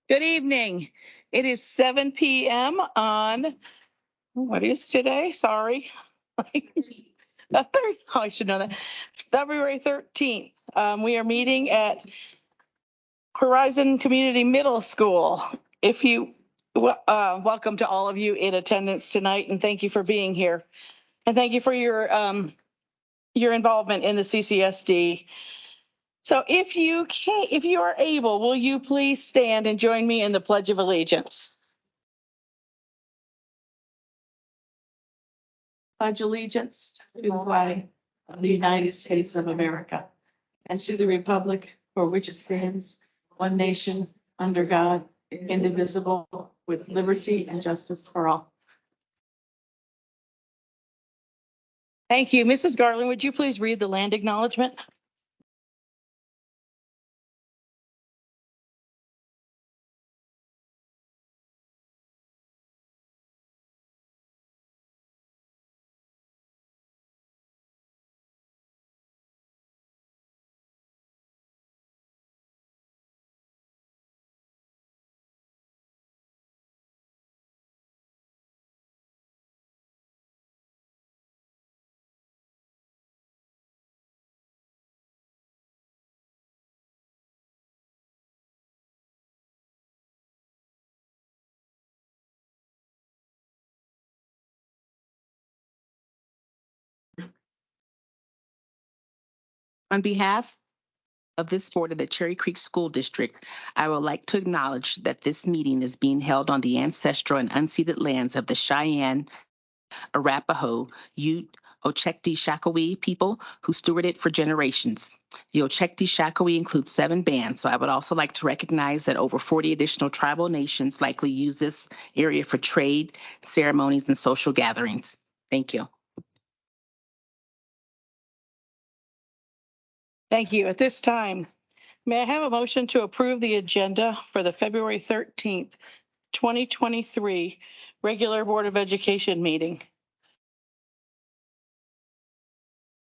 Good evening. It is 7 p.m. on, what is today? Sorry. I should know that. February 13th. We are meeting at Horizon Community Middle School. Welcome to all of you in attendance tonight, and thank you for being here. And thank you for your involvement in the CCSD. So if you are able, will you please stand and join me in the Pledge of Allegiance? Pledge allegiance to the flag of the United States of America and to the republic for which it stands, one nation, under God, indivisible, with liberty and justice for all. Thank you. Mrs. Garland, would you please read the land acknowledgement? On behalf of this board of the Cherry Creek School District, I would like to acknowledge that this meeting is being held on the ancestral and unceded lands of the Cheyenne, Arapaho, Ute, Ochekti Shakowee people who stewarded for generations. The Ochekti Shakowee includes 7 bands, so I would also like to recognize that over 40 additional tribal nations likely use this area for trade, ceremonies, and social gatherings. Thank you. Thank you. At this time, may I have a motion to approve the agenda for the February 13th, 2023 regular Board of Education meeting?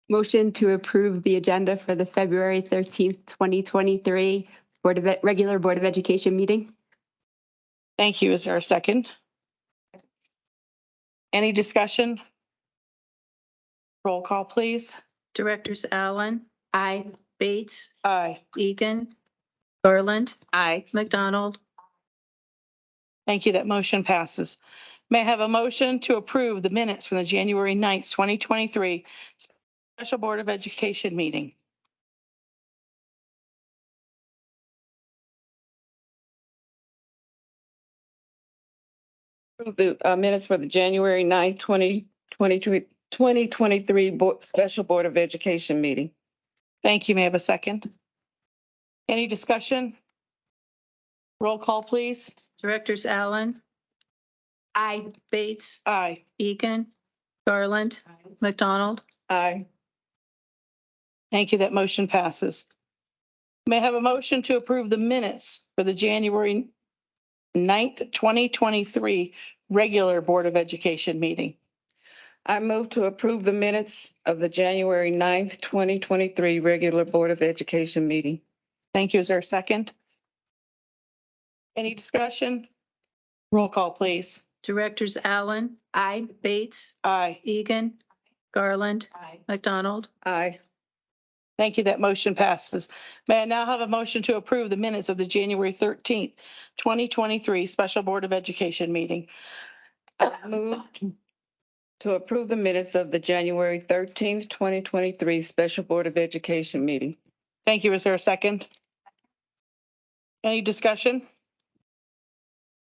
Motion to approve the agenda for the February 13th, 2023 regular Board of Education meeting. Thank you. Is there a second? Any discussion? Roll call, please. Directors Allen, Aye. Bates, Aye. Egan, Garland, Aye. McDonald. Thank you. That motion passes. May I have a motion to approve the minutes from the January 9th, 2023 Special Board of Education meeting? Approve the minutes for the January 9th, 2023 Special Board of Education meeting. Thank you. May I have a second? Any discussion? Roll call, please. Directors Allen, Aye. Bates, Aye. Egan, Garland, McDonald. Aye. Thank you. That motion passes. May I have a motion to approve the minutes for the January 9th, 2023 regular Board of Education meeting? I move to approve the minutes of the January 9th, 2023 regular Board of Education meeting. Thank you. Is there a second? Any discussion? Roll call, please. Directors Allen, Aye. Bates, Aye. Egan, Garland, Aye. McDonald. Aye. Thank you. That motion passes. May I now have a motion to approve the minutes of the January 13th, 2023 Special Board of Education meeting? I move to approve the minutes of the January 13th, 2023 Special Board of Education meeting. Thank you. Is there a second? Any discussion?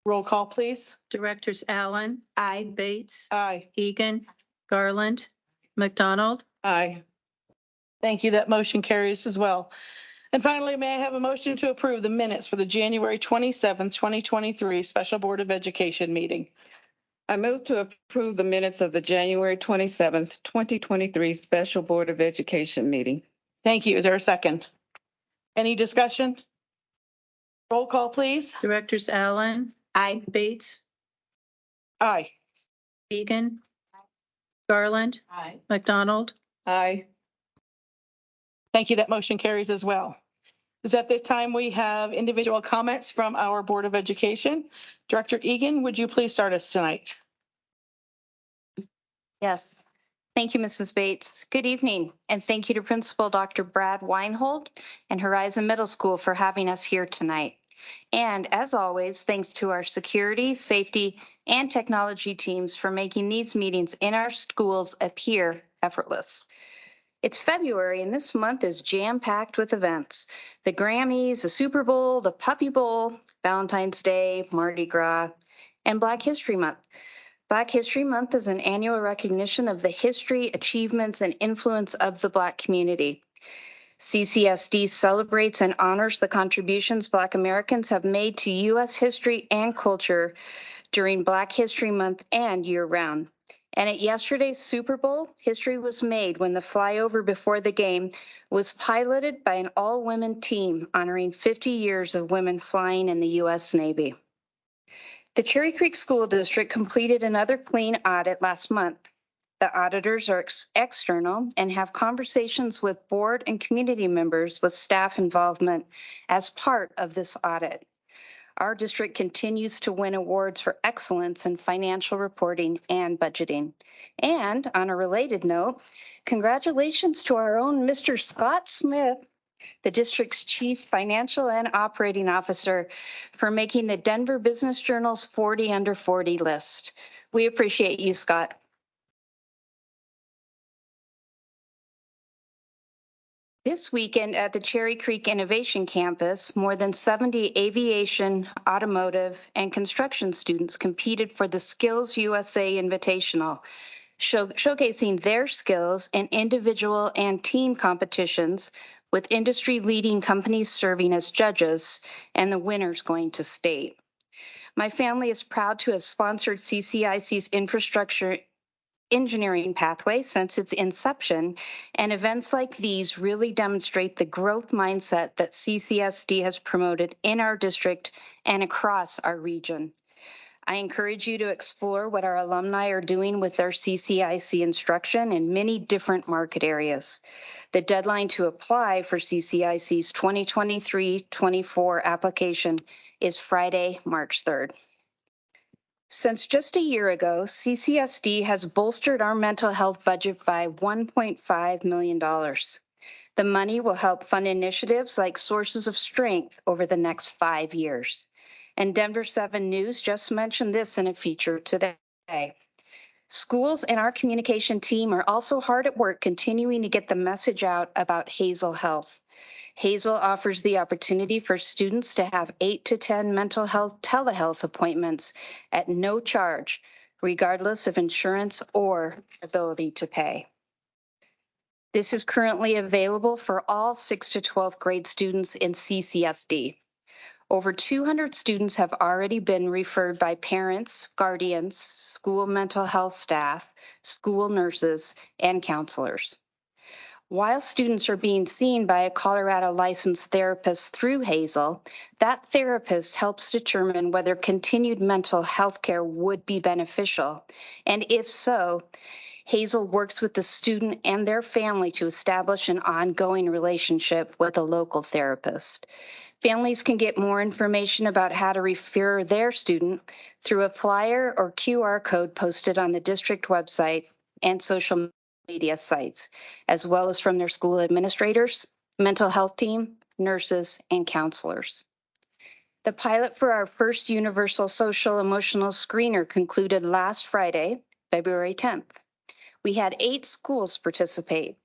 Roll call, please. Directors Allen, Aye. Bates, Aye. Egan, Garland, McDonald. Aye. Thank you. That motion carries as well. And finally, may I have a motion to approve the minutes for the January 27th, 2023 Special Board of Education meeting? I move to approve the minutes of the January 27th, 2023 Special Board of Education meeting. Thank you. Is there a second? Any discussion? Roll call, please. Directors Allen, Aye. Bates, Aye. Egan, Garland, Aye. McDonald. Aye. Thank you. That motion carries as well. Is at this time we have individual comments from our Board of Education. Director Egan, would you please start us tonight? Yes. Thank you, Mrs. Bates. Good evening, and thank you to Principal Dr. Brad Weinhold and Horizon Middle School for having us here tonight. And as always, thanks to our security, safety, and technology teams for making these meetings in our schools appear effortless. It's February, and this month is jam-packed with events. The Grammys, the Super Bowl, the Puppy Bowl, Valentine's Day, Mardi Gras, and Black History Month. Black History Month is an annual recognition of the history, achievements, and influence of the Black community. CCSD celebrates and honors the contributions Black Americans have made to U.S. history and culture during Black History Month and year-round. And at yesterday's Super Bowl, history was made when the flyover before the game was piloted by an all-women team honoring 50 years of women flying in the U.S. Navy. The Cherry Creek School District completed another clean audit last month. The auditors are external and have conversations with board and community members with staff involvement as part of this audit. Our district continues to win awards for excellence in financial reporting and budgeting. And on a related note, congratulations to our own Mr. Scott Smith, the district's chief financial and operating officer, for making the Denver Business Journal's 40 under 40 list. We appreciate you, Scott. This weekend at the Cherry Creek Innovation Campus, more than 70 aviation, automotive, and construction students competed for the Skills USA Invitational, showcasing their skills in individual and team competitions with industry-leading companies serving as judges and the winners going to state. My family is proud to have sponsored CCIC's infrastructure engineering pathway since its inception, and events like these really demonstrate the growth mindset that CCSD has promoted in our district and across our region. I encourage you to explore what our alumni are doing with their CCIC instruction in many different market areas. The deadline to apply for CCIC's 2023-24 application is Friday, March 3rd. Since just a year ago, CCSD has bolstered our mental health budget by $1.5 million. The money will help fund initiatives like Sources of Strength over the next 5 years. And Denver 7 News just mentioned this in a feature today. Schools and our communication team are also hard at work continuing to get the message out about Hazel Health. Hazel offers the opportunity for students to have 8 to 10 mental health telehealth appointments at no charge, regardless of insurance or ability to pay. This is currently available for all 6th to 12th grade students in CCSD. Over 200 students have already been referred by parents, guardians, school mental health staff, school nurses, and counselors. While students are being seen by a Colorado licensed therapist through Hazel, that therapist helps determine whether continued mental health care would be beneficial. And if so, Hazel works with the student and their family to establish an ongoing relationship with a local therapist. Families can get more information about how to refer their student through a flyer or QR code posted on the district website and social media sites, as well as from their school administrators, mental health team, nurses, and counselors. The pilot for our first universal social emotional screener concluded last Friday, February 10th. We had 8 schools participate,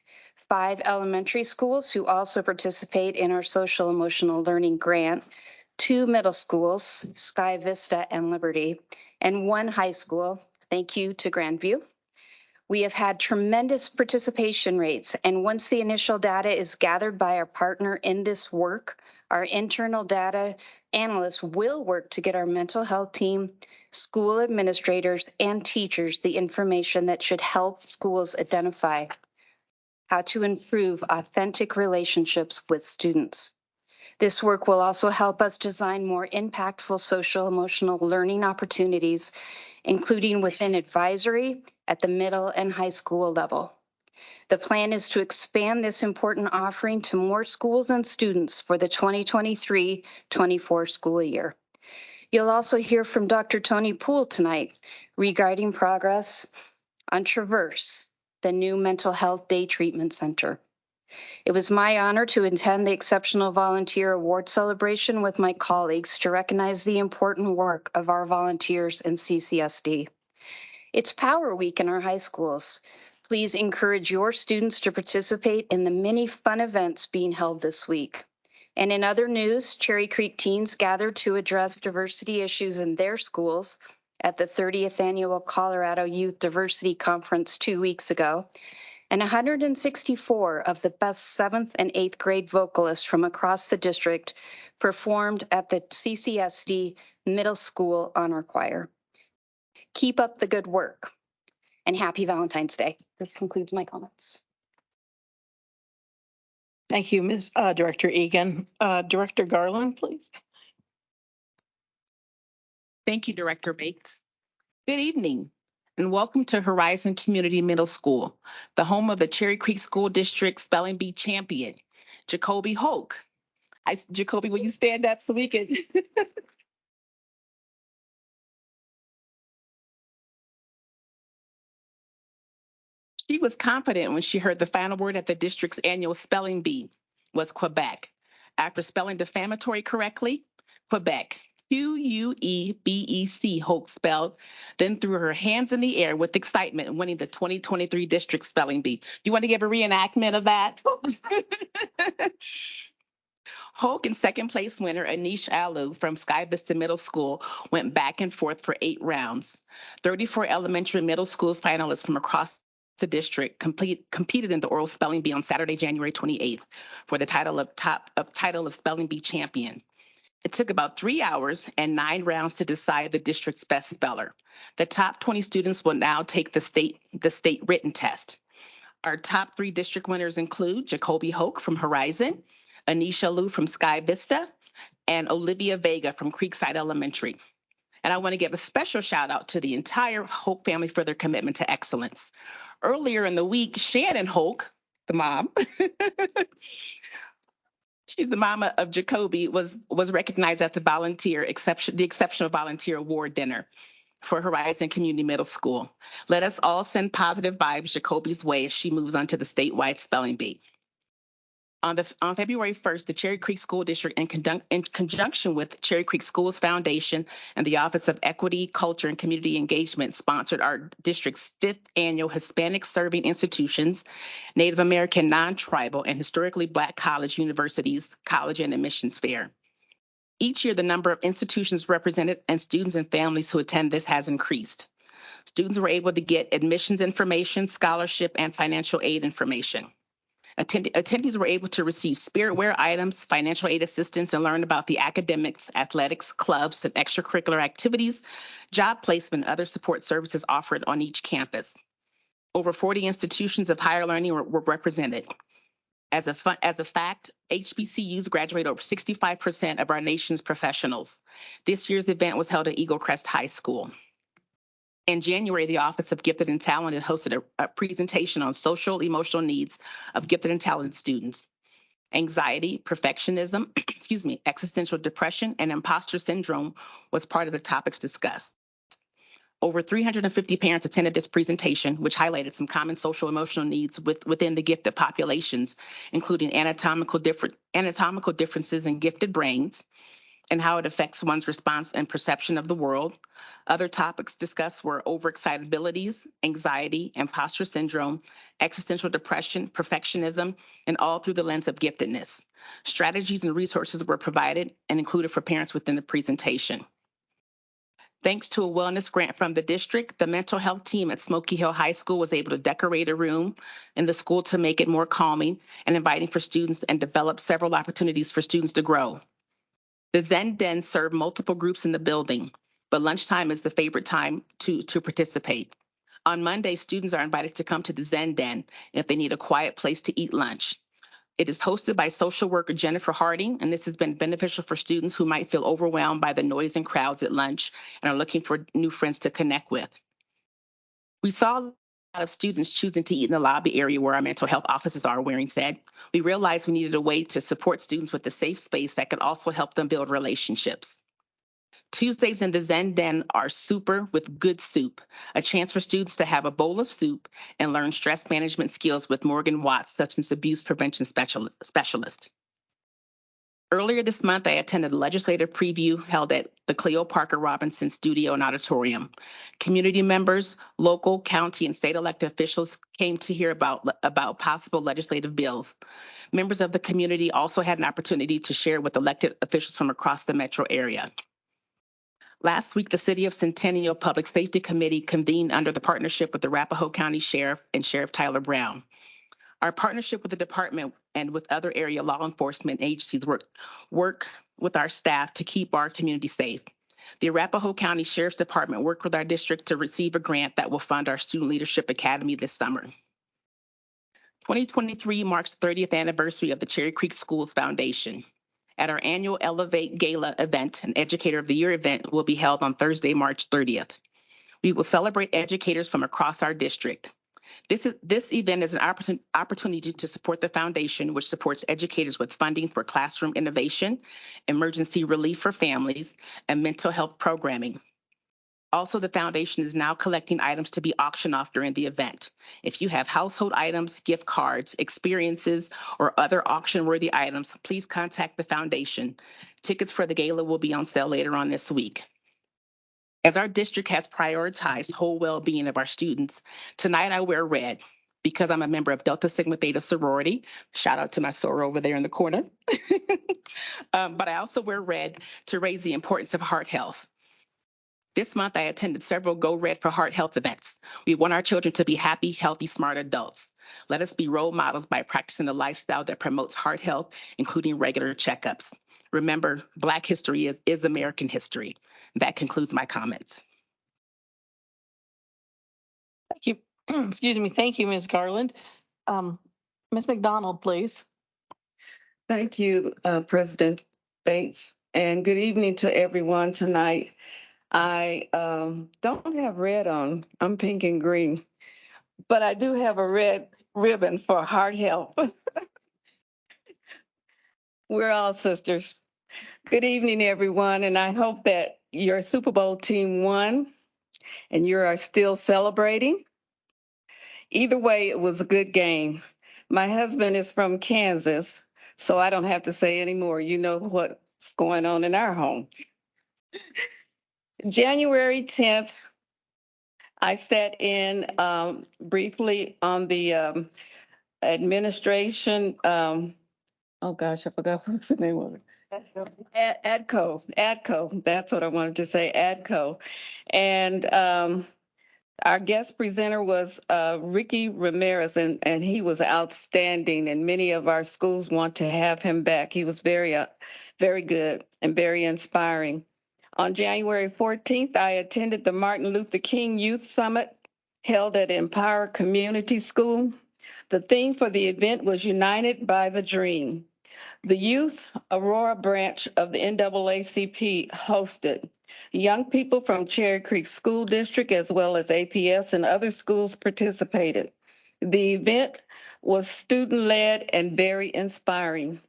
5 elementary schools who also participate in our social emotional learning grant, 2 middle schools, Sky Vista and Liberty, and 1 high school, thank you to Grandview. We have had tremendous participation rates, and once the initial data is gathered by our partner in this work, our internal data analysts will work to get our mental health team, school administrators, and teachers the information that should help schools identify how to improve authentic relationships with students. This work will also help us design more impactful social emotional learning opportunities, including within advisory at the middle and high school level. The plan is to expand this important offering to more schools and students for the 2023-24 school year. You'll also hear from Dr. Tony Poole tonight regarding progress on Traverse, the new mental health day treatment center. It was my honor to attend the Exceptional Volunteer Award celebration with my colleagues to recognize the important work of our volunteers in CCSD. It's Power Week in our high schools. Please encourage your students to participate in the many fun events being held this week. And in other news, Cherry Creek teens gathered to address diversity issues in their schools at the 30th Annual Colorado Youth Diversity Conference 2 weeks ago. And 164 of the best 7th and 8th grade vocalists from across the district performed at the CCSD Middle School Honor Choir. Keep up the good work, and happy Valentine's Day. This concludes my comments. Thank you, Ms. Director Egan. Director Garland, please. Thank you, Director Bates. Good evening, and welcome to Horizon Community Middle School, the home of the Cherry Creek School District Spelling Bee champion, Jacoby Hoke. Jacoby, will you stand up so we can? She was confident when she heard the final word at the district's annual spelling bee was Quebec. After spelling defamatory correctly, Quebec, Quebec, Hoke spelled, then threw her hands in the air with excitement, winning the 2023 district spelling bee. Do you want to give a reenactment of that? Hoke and second place winner Anish Alu from Sky Vista Middle School went back and forth for 8 rounds. 34 elementary and middle school finalists from across the district competed in the oral spelling bee on Saturday, January 28th for the title of spelling bee champion. It took about 3 hours and 9 rounds to decide the district's best speller. The top 20 students will now take the state written test. Our top 3 district winners include Jacoby Hoke from Horizon, Anisha Liu from Sky Vista, and Olivia Vega from Creekside Elementary. And I want to give a special shout out to the entire Hoke family for their commitment to excellence. Earlier in the week, Shannon Hoke, the mom, she's the mama of Jacoby, was recognized at the Exceptional Volunteer Award dinner for Horizon Community Middle School. Let us all send positive vibes Jacoby's way as she moves on to the statewide spelling bee. On February 1st, the Cherry Creek School District, in conjunction with Cherry Creek Schools Foundation and the Office of Equity, Culture, and Community Engagement, sponsored our district's 5th annual Hispanic Serving Institutions, Native American, Non-Tribal, and Historically Black College Universities College and Admissions Fair. Each year, the number of institutions represented and students and families who attend this has increased. Students were able to get admissions information, scholarship, and financial aid information. Attendees were able to receive spiritware items, financial aid assistance, and learn about the academics, athletics, clubs, and extracurricular activities, job placement, and other support services offered on each campus. Over 40 institutions of higher learning were represented. As a fact, HBCUs graduate over 65% of our nation's professionals. This year's event was held at Eagle Crest High School. In January, the Office of Gifted and Talented hosted a presentation on social emotional needs of gifted and talented students. Anxiety, perfectionism, existential depression, and imposter syndrome was part of the topics discussed. Over 350 parents attended this presentation, which highlighted some common social emotional needs within the gifted populations, including anatomical differences in gifted brains, and how it affects one's response and perception of the world. Other topics discussed were overexcitabilities, anxiety, imposter syndrome, existential depression, perfectionism, and all through the lens of giftedness. Strategies and resources were provided and included for parents within the presentation. Thanks to a wellness grant from the district, the mental health team at Smoky Hill High School was able to decorate a room in the school to make it more calming and inviting for students and develop several opportunities for students to grow. The Zen Den served multiple groups in the building, but lunchtime is the favorite time to participate. On Monday, students are invited to come to the Zen Den if they need a quiet place to eat lunch. It is hosted by social worker Jennifer Harding, and this has been beneficial for students who might feel overwhelmed by the noise and crowds at lunch and are looking for new friends to connect with. We saw of students choosing to eat in the lobby area where our mental health offices are, Waring said. We realized we needed a way to support students with a safe space that could also help them build relationships. Tuesdays in the Zen Den are super with good soup, a chance for students to have a bowl of soup and learn stress management skills with Morgan Watts, substance abuse prevention specialist. Earlier this month, I attended a legislative preview held at the Cleo Parker Robinson Studio and Auditorium. Community members, local, county, and state elected officials came to hear about possible legislative bills. Members of the community also had an opportunity to share with elected officials from across the metro area. Last week, the City of Centennial Public Safety Committee convened under the partnership with the Arapahoe County Sheriff and Sheriff Tyler Brown. Our partnership with the department and with other area law enforcement agencies work with our staff to keep our community safe. The Arapahoe County Sheriff's Department worked with our district to receive a grant that will fund our Student Leadership Academy this summer. 2023 marks the 30th anniversary of the Cherry Creek Schools Foundation. At our annual Elevate Gala event, an Educator of the Year event will be held on Thursday, March 30th. We will celebrate educators from across our district. This event is an opportunity to support the foundation, which supports educators with funding for classroom innovation, emergency relief for families, and mental health programming. Also, the foundation is now collecting items to be auctioned off during the event. If you have household items, gift cards, experiences, or other auction-worthy items, please contact the foundation. Tickets for the gala will be on sale later on this week. As our district has prioritized whole well-being of our students, tonight I wear red because I'm a member of Delta Sigma Theta sorority. Shout out to my soror over there in the corner. But I also wear red to raise the importance of heart health. This month, I attended several Go Red for Heart Health events. We want our children to be happy, healthy, smart adults. Let us be role models by practicing a lifestyle that promotes heart health, including regular checkups. Remember, Black history is American history. That concludes my comments. Thank you. Excuse me. Thank you, Ms. Garland. Ms. McDonald, please. Thank you, President Bates, and good evening to everyone tonight. I don't have red on. I'm pink and green, but I do have a red ribbon for heart health. We're all sisters. Good evening, everyone, and I hope that your Super Bowl team won and you are still celebrating. Either way, it was a good game. My husband is from Kansas, so I don't have to say any more. You know what's going on in our home. January 10th, I sat in briefly on the administration. Oh gosh, I forgot what's the name of it. ADCO. That's what I wanted to say, ADCO. And our guest presenter was Ricky Ramirez, and he was outstanding, and many of our schools want to have him back. He was very good and very inspiring. On January 14th, I attended the Martin Luther King Youth Summit held at Empire Community School. The theme for the event was United by the Dream. The Youth Aurora branch of the NAACP hosted. Young people from Cherry Creek School District as well as APS and other schools participated. The event was student-led and very inspiring.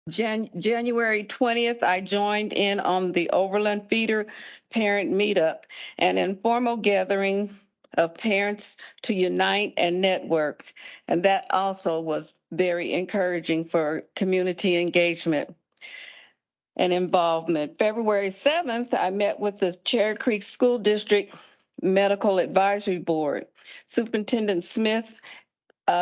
January 20th, I joined in on the Overland Feeder Parent Meetup, an informal gathering of parents to unite and network. And that also was very encouraging for community engagement and involvement. February 7th, I met with the Cherry Creek School District Medical Advisory Board. Superintendent Smith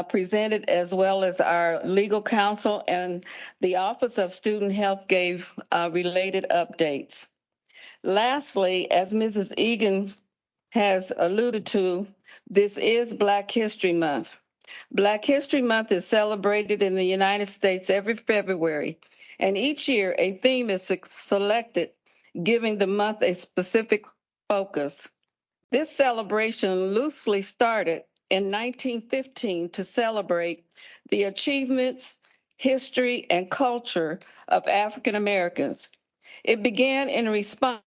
presented, as well as our legal counsel, and the Office of Student Health gave related updates. Lastly, as Mrs. Egan has alluded to, this is Black History Month. Black History Month is celebrated in the United States every February, and each year a theme is selected, giving the month a specific focus. This celebration loosely started in 1915 to celebrate the achievements, history, and culture of African Americans. It began in response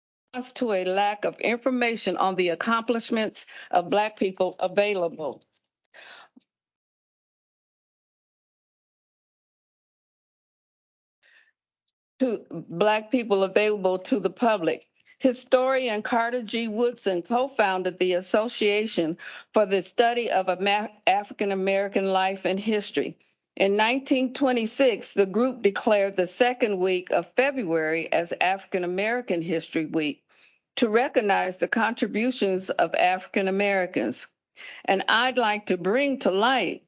to a lack of information on the accomplishments of Black people available. To Black people available to the public. Historian Carter G. Woodson co-founded the Association for the Study of African American Life and History. In 1926, the group declared the second week of February as African American History Week to recognize the contributions of African Americans. And I'd like to bring to light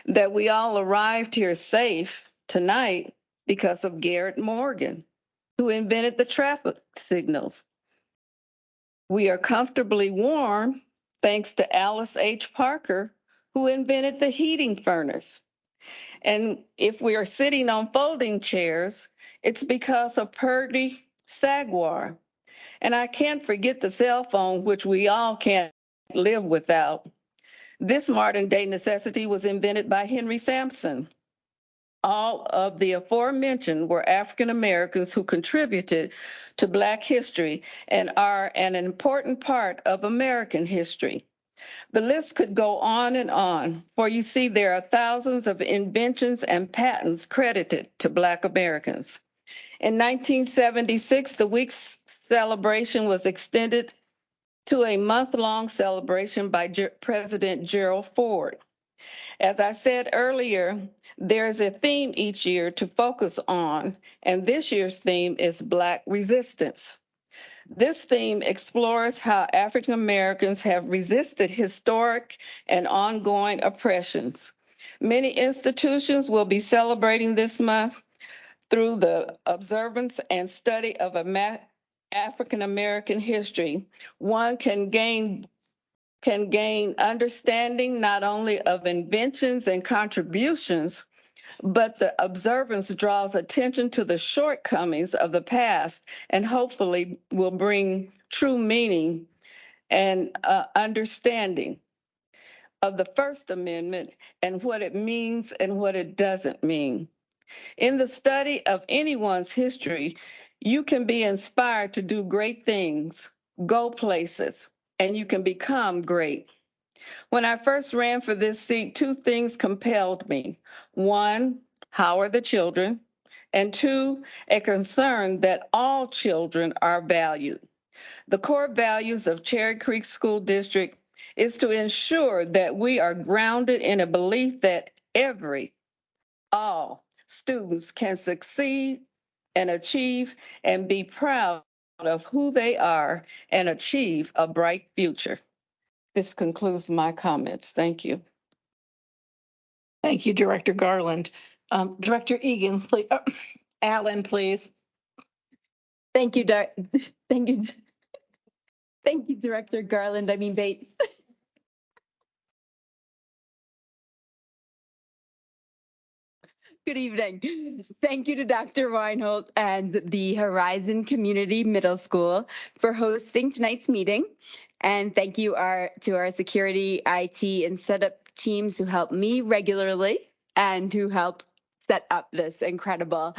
that we all arrived here safe tonight because of Garrett Morgan, who invented the traffic signals. We are comfortably warm thanks to Alice H. Parker, who invented the heating furnace. And if we are sitting on folding chairs, it's because of Purdy Saguar. And I can't forget the cell phone, which we all can't live without. This modern day necessity was invented by Henry Sampson. All of the aforementioned were African Americans who contributed to Black history and are an important part of American history. The list could go on, for you see there are thousands of inventions and patents credited to Black Americans. In 1976, the week's celebration was extended to a month-long celebration by President Gerald Ford. As I said earlier, there is a theme each year to focus on, and this year's theme is Black resistance. This theme explores how African Americans have resisted historic and ongoing oppressions. Many institutions will be celebrating this month through the observance and study of African American history. One can gain understanding not only of inventions and contributions, but the observance draws attention to the shortcomings of the past and hopefully will bring true meaning and understanding of the First Amendment and what it means and what it doesn't mean. In the study of anyone's history, you can be inspired to do great things, go places, and you can become great. When I first ran for this seat, two things compelled me. One, how are the children? And two, a concern that all children are valued. The core values of Cherry Creek School District is to ensure that we are grounded in a belief that all students can succeed and achieve and be proud of who they are and achieve a bright future. This concludes my comments. Thank you. Thank you, Director Garland. Director Egan, please. Allen, please. Thank you, thank you. Thank you, Director Garland. I mean Bates. Good evening. Thank you to Dr. Weinhold and the Horizon Community Middle School for hosting tonight's meeting. And thank you to our security, IT, and setup teams who help me regularly and who help set up this incredible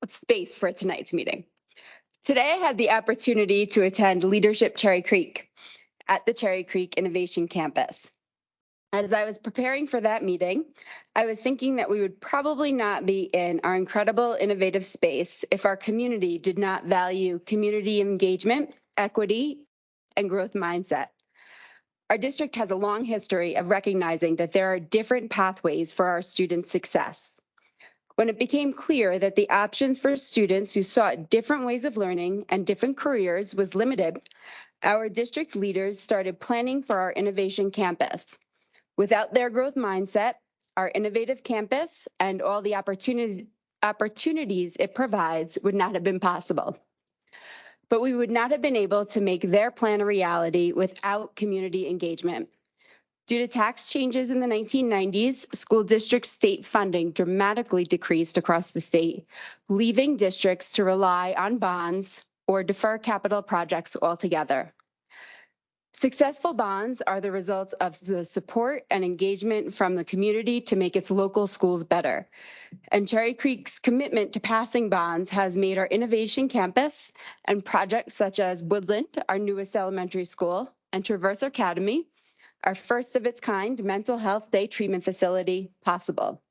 space for tonight's meeting. Today, I had the opportunity to attend Leadership Cherry Creek at the Cherry Creek Innovation Campus. As I was preparing for that meeting, I was thinking that we would probably not be in our incredible innovative space if our community did not value community engagement, equity, and growth mindset. Our district has a long history of recognizing that there are different pathways for our students' success. When it became clear that the options for students who sought different ways of learning and different careers was limited, our district leaders started planning for our innovation campus. Without their growth mindset, our innovative campus and all the opportunities it provides would not have been possible. But we would not have been able to make their plan a reality without community engagement. Due to tax changes in the 1990s, school district state funding dramatically decreased across the state, leaving districts to rely on bonds or defer capital projects altogether. Successful bonds are the results of the support and engagement from the community to make its local schools better. And Cherry Creek's commitment to passing bonds has made our innovation campus and projects such as Woodland, our newest elementary school, and Traverse Academy, our first of its kind mental health day treatment facility, possible.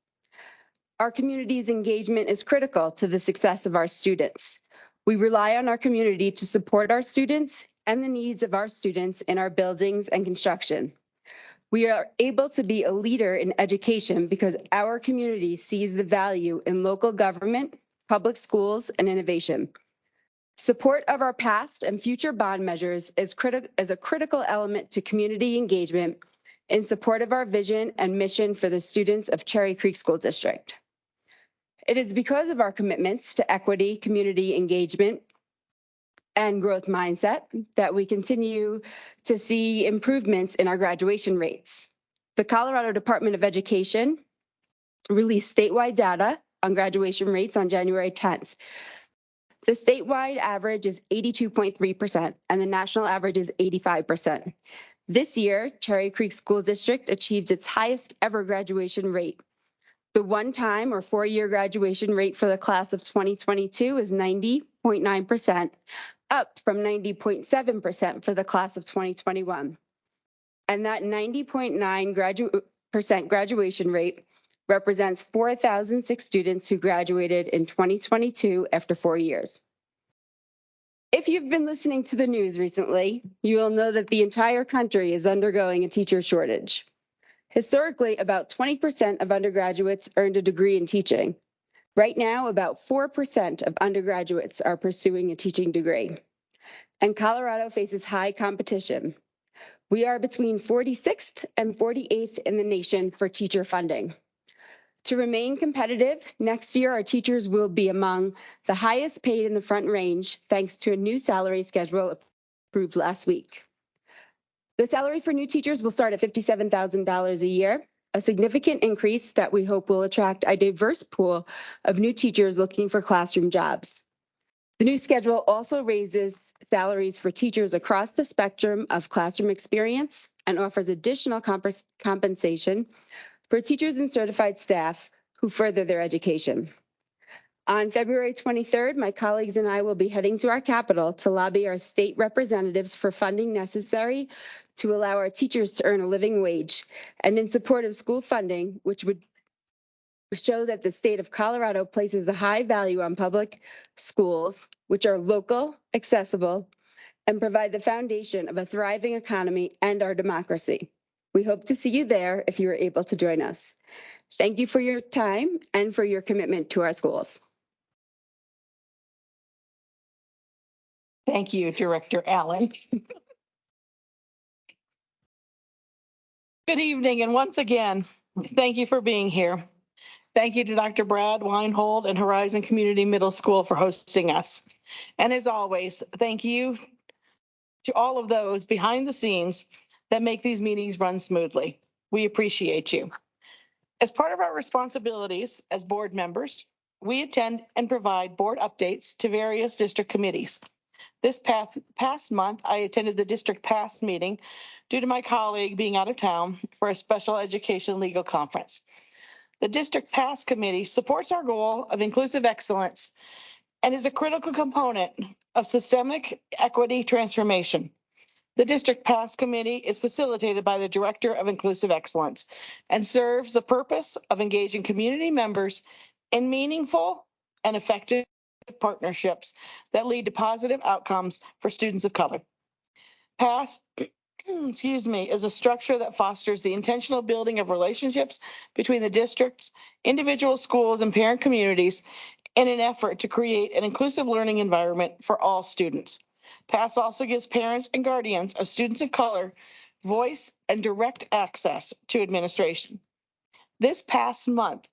Our community's engagement is critical to the success of our students. We rely on our community to support our students and the needs of our students in our buildings and construction. We are able to be a leader in education because our community sees the value in local government, public schools, and innovation. Support of our past and future bond measures is a critical element to community engagement in support of our vision and mission for the students of Cherry Creek School District. It is because of our commitments to equity, community engagement, and growth mindset that we continue to see improvements in our graduation rates. The Colorado Department of Education released statewide data on graduation rates on January 10th. The statewide average is 82.3%, and the national average is 85%. This year, Cherry Creek School District achieved its highest ever graduation rate. The one-time or four-year graduation rate for the class of 2022 is 90.9%, up from 90.7% for the class of 2021. And that 90.9% graduation rate represents 4,006 students who graduated in 2022 after 4 years. If you've been listening to the news recently, you will know that the entire country is undergoing a teacher shortage. Historically, about 20% of undergraduates earned a degree in teaching. Right now, about 4% of undergraduates are pursuing a teaching degree. And Colorado faces high competition. We are between 46th and 48th in the nation for teacher funding. To remain competitive, next year our teachers will be among the highest paid in the Front Range, thanks to a new salary schedule approved last week. The salary for new teachers will start at $57,000 a year, a significant increase that we hope will attract a diverse pool of new teachers looking for classroom jobs. The new schedule also raises salaries for teachers across the spectrum of classroom experience and offers additional compensation for teachers and certified staff who further their education. On February 23rd, my colleagues and I will be heading to our capital to lobby our state representatives for funding necessary to allow our teachers to earn a living wage, and in support of school funding, which would show that the state of Colorado places a high value on public schools, which are local, accessible, and provide the foundation of a thriving economy and our democracy. We hope to see you there if you are able to join us. Thank you for your time and for your commitment to our schools. Thank you, Director Allen. Good evening, and once again, thank you for being here. Thank you to Dr. Brad Weinhold and Horizon Community Middle School for hosting us. And as always, thank you to all of those behind the scenes that make these meetings run smoothly. We appreciate you. As part of our responsibilities as board members, we attend and provide board updates to various district committees. This past month, I attended the district PAST meeting due to my colleague being out of town for a special education legal conference. The district PAST committee supports our goal of inclusive excellence and is a critical component of systemic equity transformation. The district PAST committee is facilitated by the Director of Inclusive Excellence and serves the purpose of engaging community members in meaningful and effective partnerships that lead to positive outcomes for students of color. PAST, is a structure that fosters the intentional building of relationships between the districts, individual schools, and parent communities in an effort to create an inclusive learning environment for all students. PAST also gives parents and guardians of students of color voice and direct access to administration. This past month,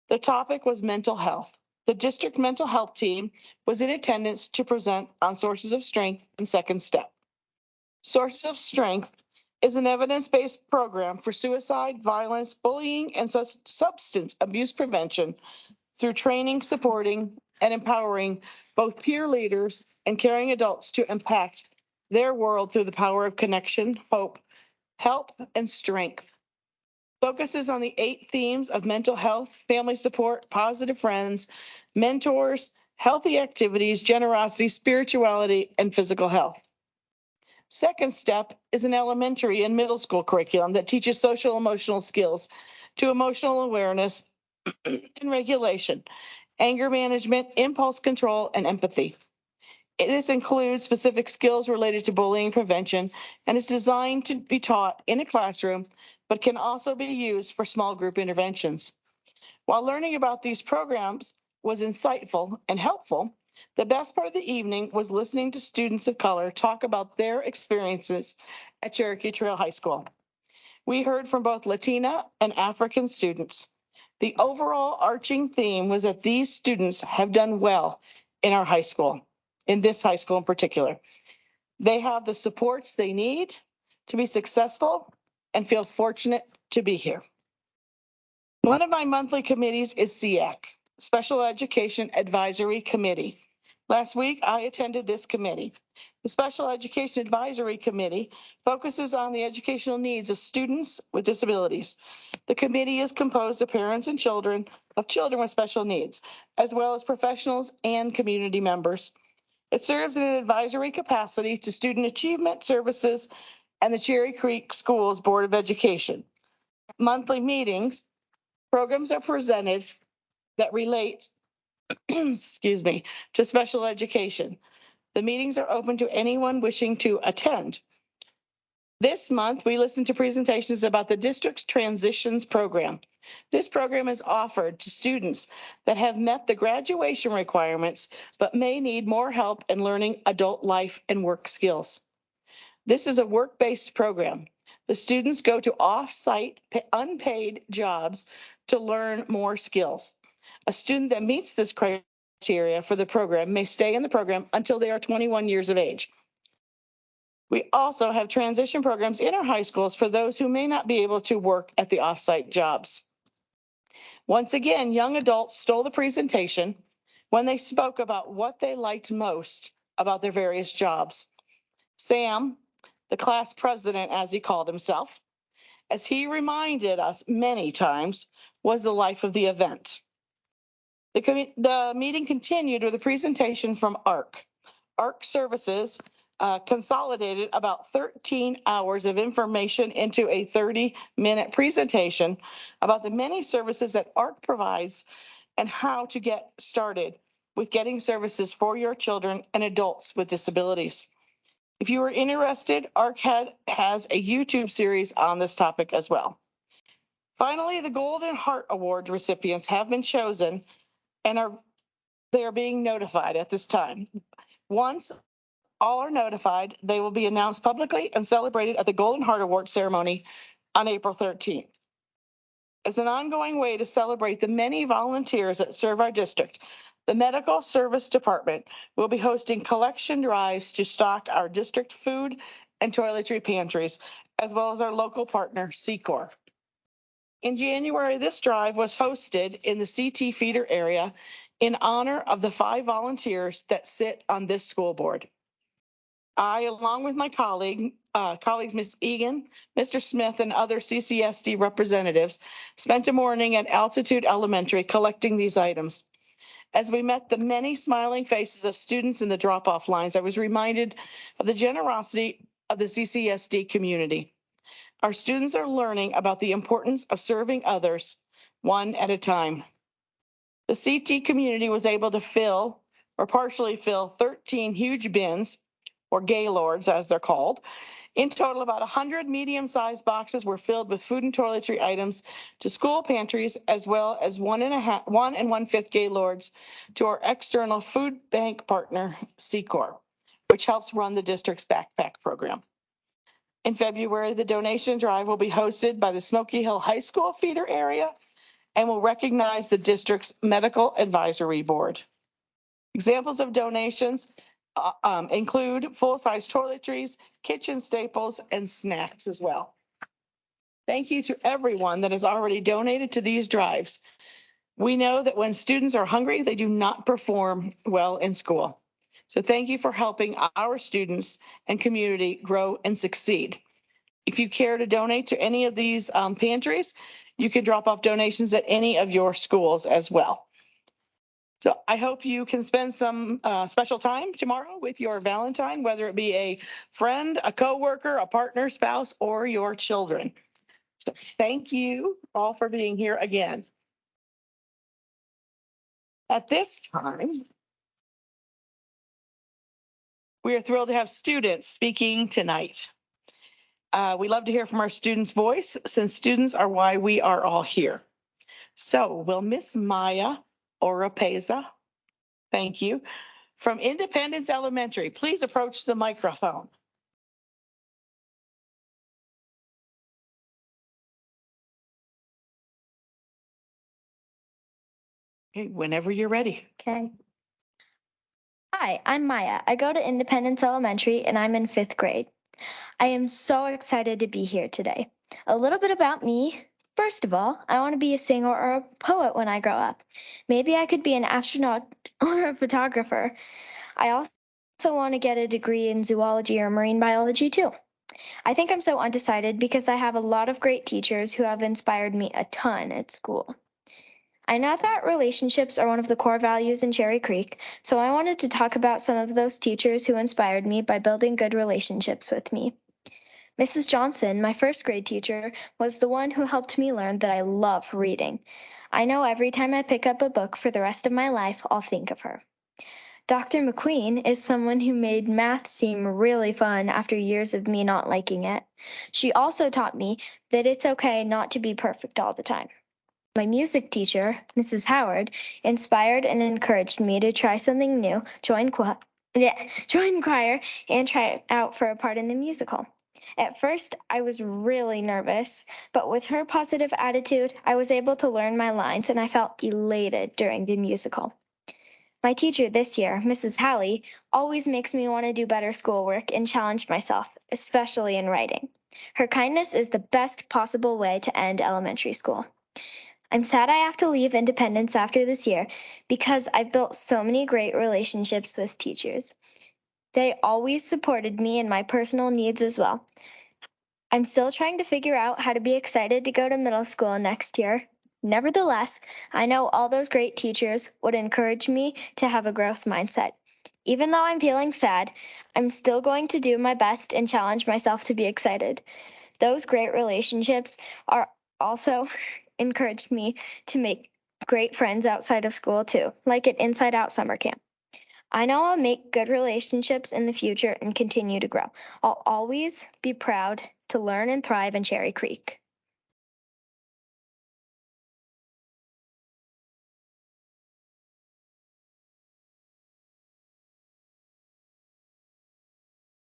the topic was mental health. The district mental health team was in attendance to present on Sources of Strength and Second Step. Sources of Strength is an evidence-based program for suicide, violence, bullying, and substance abuse prevention through training, supporting, and empowering both peer leaders and caring adults to impact their world through the power of connection, hope, help, and strength. Focuses on the 8 themes of mental health, family support, positive friends, mentors, healthy activities, generosity, spirituality, and physical health. Second step is an elementary and middle school curriculum that teaches social emotional skills to emotional awareness and regulation, anger management, impulse control, and empathy. This includes specific skills related to bullying prevention and is designed to be taught in a classroom, but can also be used for small group interventions. While learning about these programs was insightful and helpful, the best part of the evening was listening to students of color talk about their experiences at Cherokee Trail High School. We heard from both Latina and African students. The overall arching theme was that these students have done well in our high school, in this high school in particular. They have the supports they need to be successful and feel fortunate to be here. One of my monthly committees is SEAC, Special Education Advisory Committee. Last week, I attended this committee. The Special Education Advisory Committee focuses on the educational needs of students with disabilities. The committee is composed of parents and children of children with special needs, as well as professionals and community members. It serves in an advisory capacity to Student Achievement Services and the Cherry Creek Schools Board of Education. Monthly meetings, programs are presented that relate, excuse me, to special education. The meetings are open to anyone wishing to attend. This month, we listened to presentations about the district's transitions program. This program is offered to students that have met the graduation requirements, but may need more help in learning adult life and work skills. This is a work-based program. The students go to off-site unpaid jobs to learn more skills. A student that meets this criteria for the program may stay in the program until they are 21 years of age. We also have transition programs in our high schools for those who may not be able to work at the off-site jobs. Once again, young adults stole the presentation when they spoke about what they liked most about their various jobs. Sam, the class president, as he called himself, as he reminded us many times, was the life of the event. The meeting continued with a presentation from ARC. ARC Services consolidated about 13 hours of information into a 30-minute presentation about the many services that ARC provides and how to get started with getting services for your children and adults with disabilities. If you are interested, ARC has a YouTube series on this topic as well. Finally, the Golden Heart Award recipients have been chosen and they are being notified at this time. Once all are notified, they will be announced publicly and celebrated at the Golden Heart Award ceremony on April 13th. As an ongoing way to celebrate the many volunteers that serve our district, the Medical Service Department will be hosting collection drives to stock our district food and toiletry pantries, as well as our local partner, Secor. In January, this drive was hosted in the CT feeder area in honor of the 5 volunteers that sit on this school board. I, along with my colleagues, Ms. Egan, Mr. Smith, and other CCSD representatives, spent a morning at Altitude Elementary collecting these items. As we met the many smiling faces of students in the drop-off lines, I was reminded of the generosity of the CCSD community. Our students are learning about the importance of serving others one at a time. The CT community was able to fill or partially fill 13 huge bins, or Gaylords as they're called. In total, about 100 medium-sized boxes were filled with food and toiletry items to school pantries, as well as 1 1/5 Gaylords to our external food bank partner, Secor, which helps run the district's backpack program. In February, the donation drive will be hosted by the Smoky Hill High School feeder area and will recognize the district's medical advisory board. Examples of donations include full-size toiletries, kitchen staples, and snacks as well. Thank you to everyone that has already donated to these drives. We know that when students are hungry, they do not perform well in school. So thank you for helping our students and community grow and succeed. If you care to donate to any of these pantries, you can drop off donations at any of your schools as well. So I hope you can spend some special time tomorrow with your Valentine, whether it be a friend, a coworker, a partner, spouse, or your children. So thank you all for being here again. At this time, we are thrilled to have students speaking tonight. We love to hear from our students' voice, since students are why we are all here. So will Miss Maya Oropeza, thank you, from Independence Elementary, please approach the microphone. Okay, whenever you're ready. Okay. Hi, I'm Maya. I go to Independence Elementary and I'm in 5th grade. I am so excited to be here today. A little bit about me. First of all, I want to be a singer or a poet when I grow up. Maybe I could be an astronaut or a photographer. I also want to get a degree in zoology or marine biology too. I think I'm so undecided because I have a lot of great teachers who have inspired me a ton at school. I know that relationships are one of the core values in Cherry Creek, so I wanted to talk about some of those teachers who inspired me by building good relationships with me. Mrs. Johnson, my 1st grade teacher, was the one who helped me learn that I love reading. I know every time I pick up a book for the rest of my life, I'll think of her. Dr. McQueen is someone who made math seem really fun after years of me not liking it. She also taught me that it's okay not to be perfect all the time. My music teacher, Mrs. Howard, inspired and encouraged me to try something new, join choir, and try out for a part in the musical. At first, I was really nervous, but with her positive attitude, I was able to learn my lines and I felt elated during the musical. My teacher this year, Mrs. Halley, always makes me want to do better schoolwork and challenge myself, especially in writing. Her kindness is the best possible way to end elementary school. I'm sad I have to leave Independence after this year because I've built so many great relationships with teachers. They always supported me in my personal needs as well. I'm still trying to figure out how to be excited to go to middle school next year. Nevertheless, I know all those great teachers would encourage me to have a growth mindset. Even though I'm feeling sad, I'm still going to do my best and challenge myself to be excited. Those great relationships are also encouraged me to make great friends outside of school too, like at Inside Out Summer Camp. I know I'll make good relationships in the future and continue to grow. I'll always be proud to learn and thrive in Cherry Creek.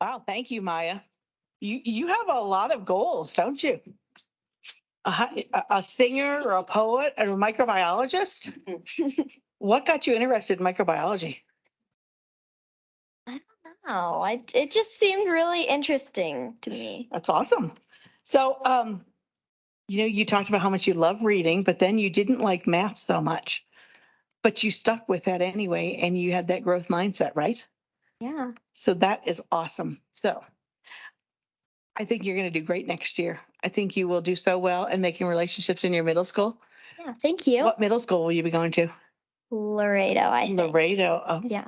Wow, thank you, Maya. You have a lot of goals, don't you? A singer or a poet or a microbiologist? What got you interested in microbiology? I don't know. It just seemed really interesting to me. That's awesome. So, you talked about how much you love reading, but then you didn't like math so much. But you stuck with that anyway, and you had that growth mindset, right? Yeah. So that is awesome. So I think you're going to do great next year. I think you will do so well in making relationships in your middle school. Yeah, thank you. What middle school will you be going to? Laredo, I think. Laredo. Oh, yeah.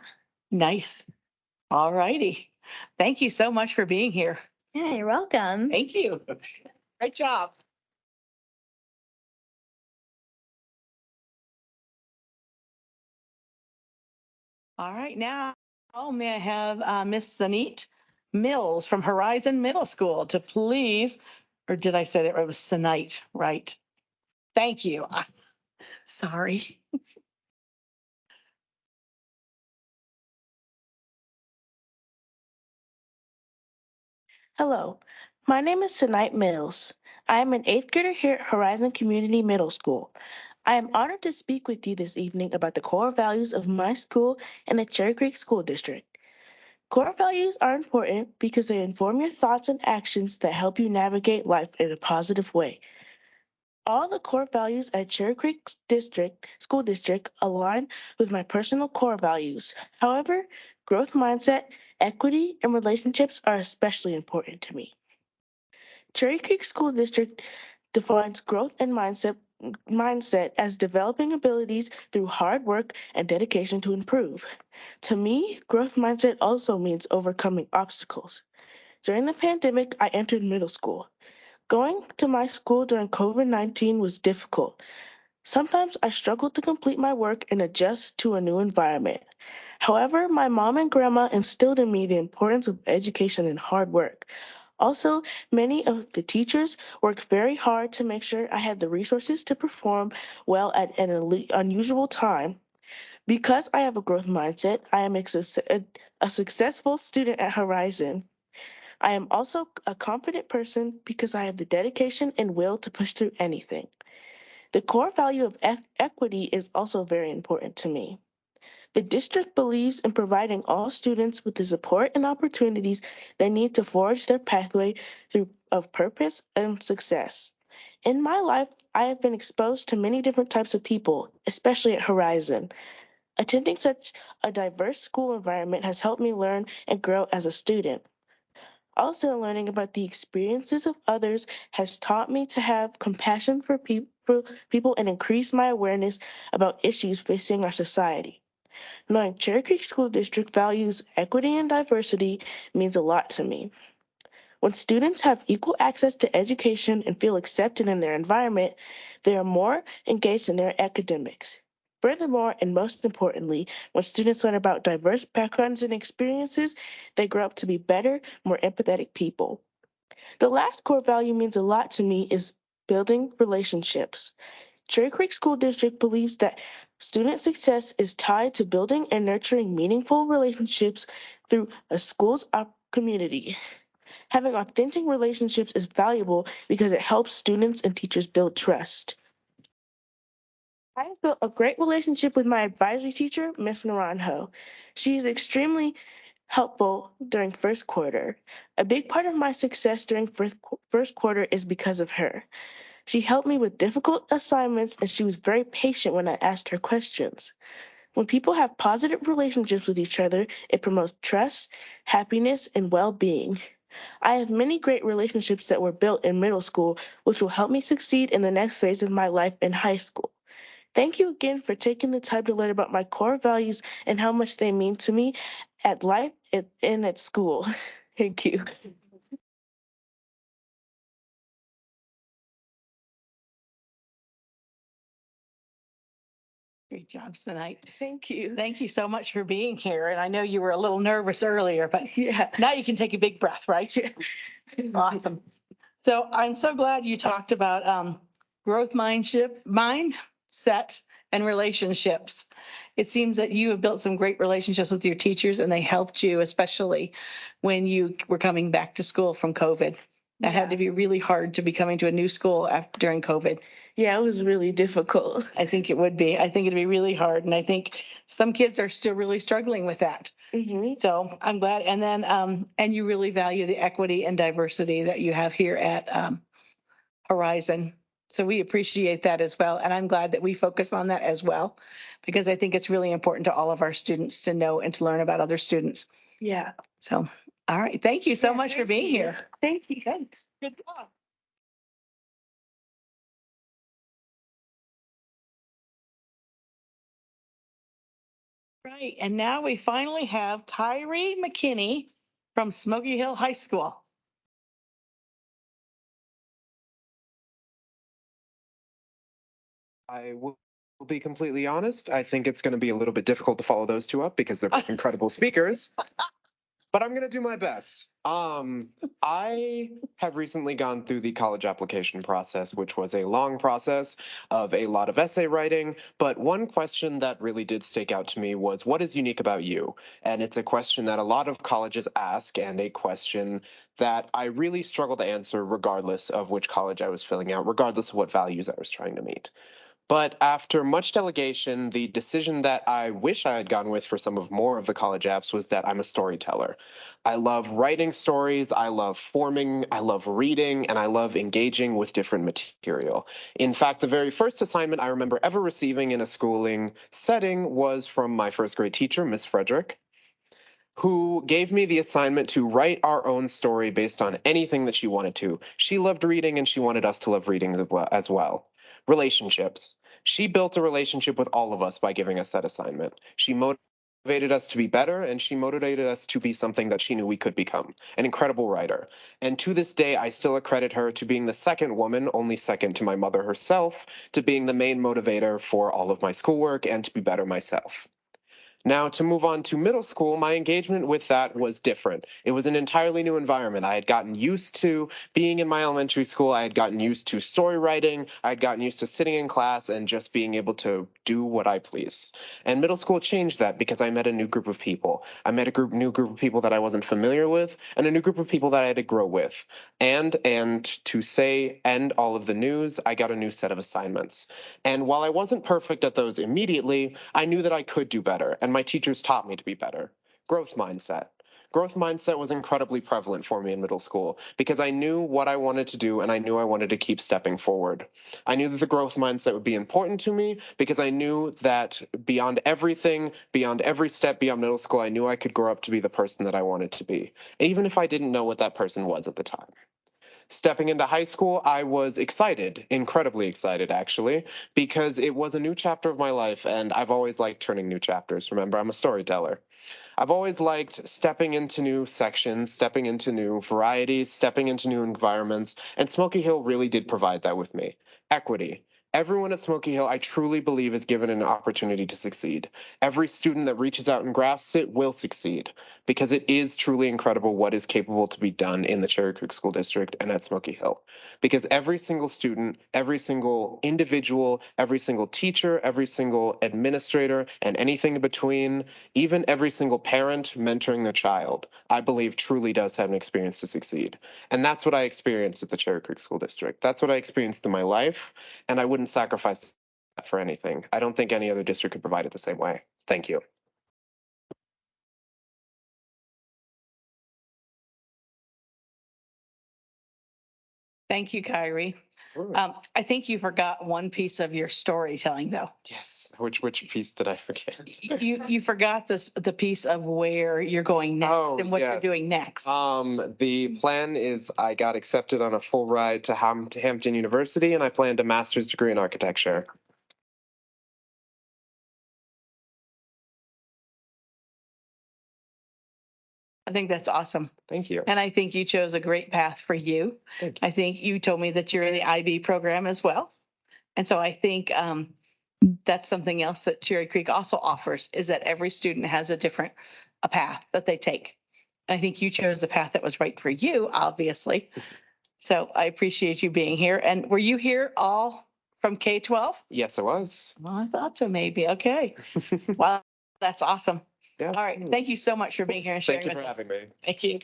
Nice. All righty. Thank you so much for being here. Yeah, you're welcome. Thank you. Great job. All right, now may I have Miss Sanit Mills from Horizon Middle School to please, or did I say that right? It was Sanite, right? Thank you. Sorry. Hello, my name is Sanite Mills. I am an 8th grader here at Horizon Community Middle School. I am honored to speak with you this evening about the core values of my school and the Cherry Creek School District. Core values are important because they inform your thoughts and actions that help you navigate life in a positive way. All the core values at Cherry Creek School District align with my personal core values. However, growth mindset, equity, and relationships are especially important to me. Cherry Creek School District defines growth and mindset as developing abilities through hard work and dedication to improve. To me, growth mindset also means overcoming obstacles. During the pandemic, I entered middle school. Going to my school during COVID-19 was difficult. Sometimes I struggled to complete my work and adjust to a new environment. However, my mom and grandma instilled in me the importance of education and hard work. Also, many of the teachers worked very hard to make sure I had the resources to perform well at an unusual time. Because I have a growth mindset, I am a successful student at Horizon. I am also a confident person because I have the dedication and will to push through anything. The core value of equity is also very important to me. The district believes in providing all students with the support and opportunities they need to forge their pathway of purpose and success. In my life, I have been exposed to many different types of people, especially at Horizon. Attending such a diverse school environment has helped me learn and grow as a student. Also, learning about the experiences of others has taught me to have compassion for people and increase my awareness about issues facing our society. Knowing Cherry Creek School District values equity and diversity means a lot to me. When students have equal access to education and feel accepted in their environment, they are more engaged in their academics. Furthermore, and most importantly, when students learn about diverse backgrounds and experiences, they grow up to be better, more empathetic people. The last core value means a lot to me is building relationships. Cherry Creek School District believes that student success is tied to building and nurturing meaningful relationships through a school's community. Having authentic relationships is valuable because it helps students and teachers build trust. I have built a great relationship with my advisory teacher, Miss Naranjo. She is extremely helpful during first quarter. A big part of my success during first quarter is because of her. She helped me with difficult assignments and she was very patient when I asked her questions. When people have positive relationships with each other, it promotes trust, happiness, and well-being. I have many great relationships that were built in middle school, which will help me succeed in the next phase of my life in high school. Thank you again for taking the time to learn about my core values and how much they mean to me at life and at school. Thank you. Great job tonight. Thank you. Thank you so much for being here. And I know you were a little nervous earlier, but Yeah. now you can take a big breath, right? Awesome. So I'm so glad you talked about growth mindset, and relationships. It seems that you have built some great relationships with your teachers and they helped you, especially when you were coming back to school from COVID. That had to be really hard to be coming to a new school during COVID. Yeah, it was really difficult. I think it would be. I think it'd be really hard. And I think some kids are still really struggling with that. Mm-hmm. So I'm glad. And then, and you really value the equity and diversity that you have here at Horizon. So we appreciate that as well. And I'm glad that we focus on that as well, because I think it's really important to all of our students to know and to learn about other students. Yeah. So, all right. Thank you so much for being here. Thank you. Thanks. Good job. Right. And now we finally have Kyrie McKinney from Smoky Hill High School. I will be completely honest. I think it's going to be a little bit difficult to follow those two up because they're both incredible speakers. But I'm going to do my best. I have recently gone through the college application process, which was a long process of a lot of essay writing. But one question that really did stake out to me was, what is unique about you? And it's a question that a lot of colleges ask, and a question that I really struggled to answer regardless of which college I was filling out, regardless of what values I was trying to meet. But after much delegation, the decision that I wish I had gone with for some of more of the college apps was that I'm a storyteller. I love writing stories, I love forming, I love reading, and I love engaging with different material. In fact, the very first assignment I remember ever receiving in a schooling setting was from my first grade teacher, Miss Frederick, who gave me the assignment to write our own story based on anything that she wanted to. She loved reading and she wanted us to love reading as well. Relationships. She built a relationship with all of us by giving us that assignment. She motivated us to be better, and she motivated us to be something that she knew we could become, an incredible writer. And to this day, I still accredit her to being the second woman, only second to my mother herself, to being the main motivator for all of my schoolwork and to be better myself. Now, to move on to middle school, my engagement with that was different. It was an entirely new environment. I had gotten used to being in my elementary school. I had gotten used to story writing. I had gotten used to sitting in class and just being able to do what I please. And middle school changed that because I met a new group of people. I met a new group of people that I wasn't familiar with, and a new group of people that I had to grow with. And to say end all of the news, I got a new set of assignments. And while I wasn't perfect at those immediately, I knew that I could do better. And my teachers taught me to be better. Growth mindset. Growth mindset was incredibly prevalent for me in middle school because I knew what I wanted to do and I knew I wanted to keep stepping forward. I knew that the growth mindset would be important to me because I knew that beyond everything, beyond every step beyond middle school, I knew I could grow up to be the person that I wanted to be, even if I didn't know what that person was at the time. Stepping into high school, I was excited, incredibly excited, actually, because it was a new chapter of my life, and I've always liked turning new chapters. Remember, I'm a storyteller. I've always liked stepping into new sections, stepping into new varieties, stepping into new environments, and Smoky Hill really did provide that with me. Equity. Everyone at Smoky Hill, I truly believe, is given an opportunity to succeed. Every student that reaches out and grasps it will succeed because it is truly incredible what is capable to be done in the Cherry Creek School District and at Smoky Hill. Because every single student, every single individual, every single teacher, every single administrator, and anything in between, even every single parent mentoring their child, I believe truly does have an experience to succeed. And that's what I experienced at the Cherry Creek School District. That's what I experienced in my life, and I wouldn't sacrifice that for anything. I don't think any other district could provide it the same way. Thank you. Thank you, Kyrie. I think you forgot one piece of your storytelling, though. Yes. Which piece did I forget? You forgot the piece of where you're going next and what you're doing next. The plan is I got accepted on a full ride to Hampton University, and I planned a master's degree in architecture. I think that's awesome. Thank you. And I think you chose a great path for you. Thank you. I think you told me that you're in the IB program as well. And so I think that's something else that Cherry Creek also offers, is that every student has a different path that they take. And I think you chose a path that was right for you, obviously. So I appreciate you being here. And were you here all from K-12? Yes, I was. Well, I thought so, maybe. Okay. Wow, that's awesome. Yeah. All right. Thank you so much for being here and sharing Thank you with for us. having me. Thank you.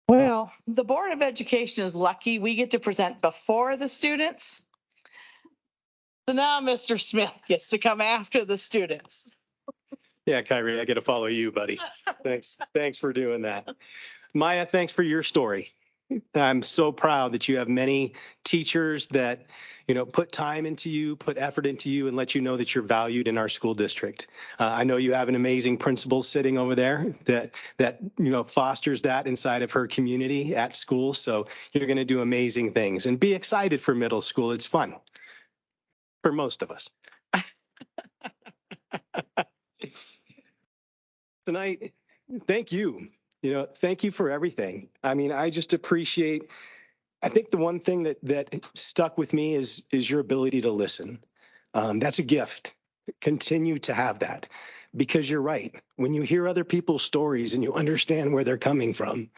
Well, the Board of Education is lucky we get to present before the students. So now Mr. Smith gets to come after the students. Yeah, Kyrie, I get to follow you, buddy. Thanks for doing that. Maya, thanks for your story. I'm so proud that you have many teachers that, put time into you, put effort into you, and let you know that you're valued in our school district. I know you have an amazing principal sitting over there that fosters that inside of her community at school. So you're going to do amazing things and be excited for middle school. It's fun for most of us. Tonight, thank you. Thank you for everything. I mean, I just appreciate. I think the one thing that stuck with me is your ability to listen. That's a gift. Continue to have that, because you're right. When you hear other people's stories and you understand where they're coming from,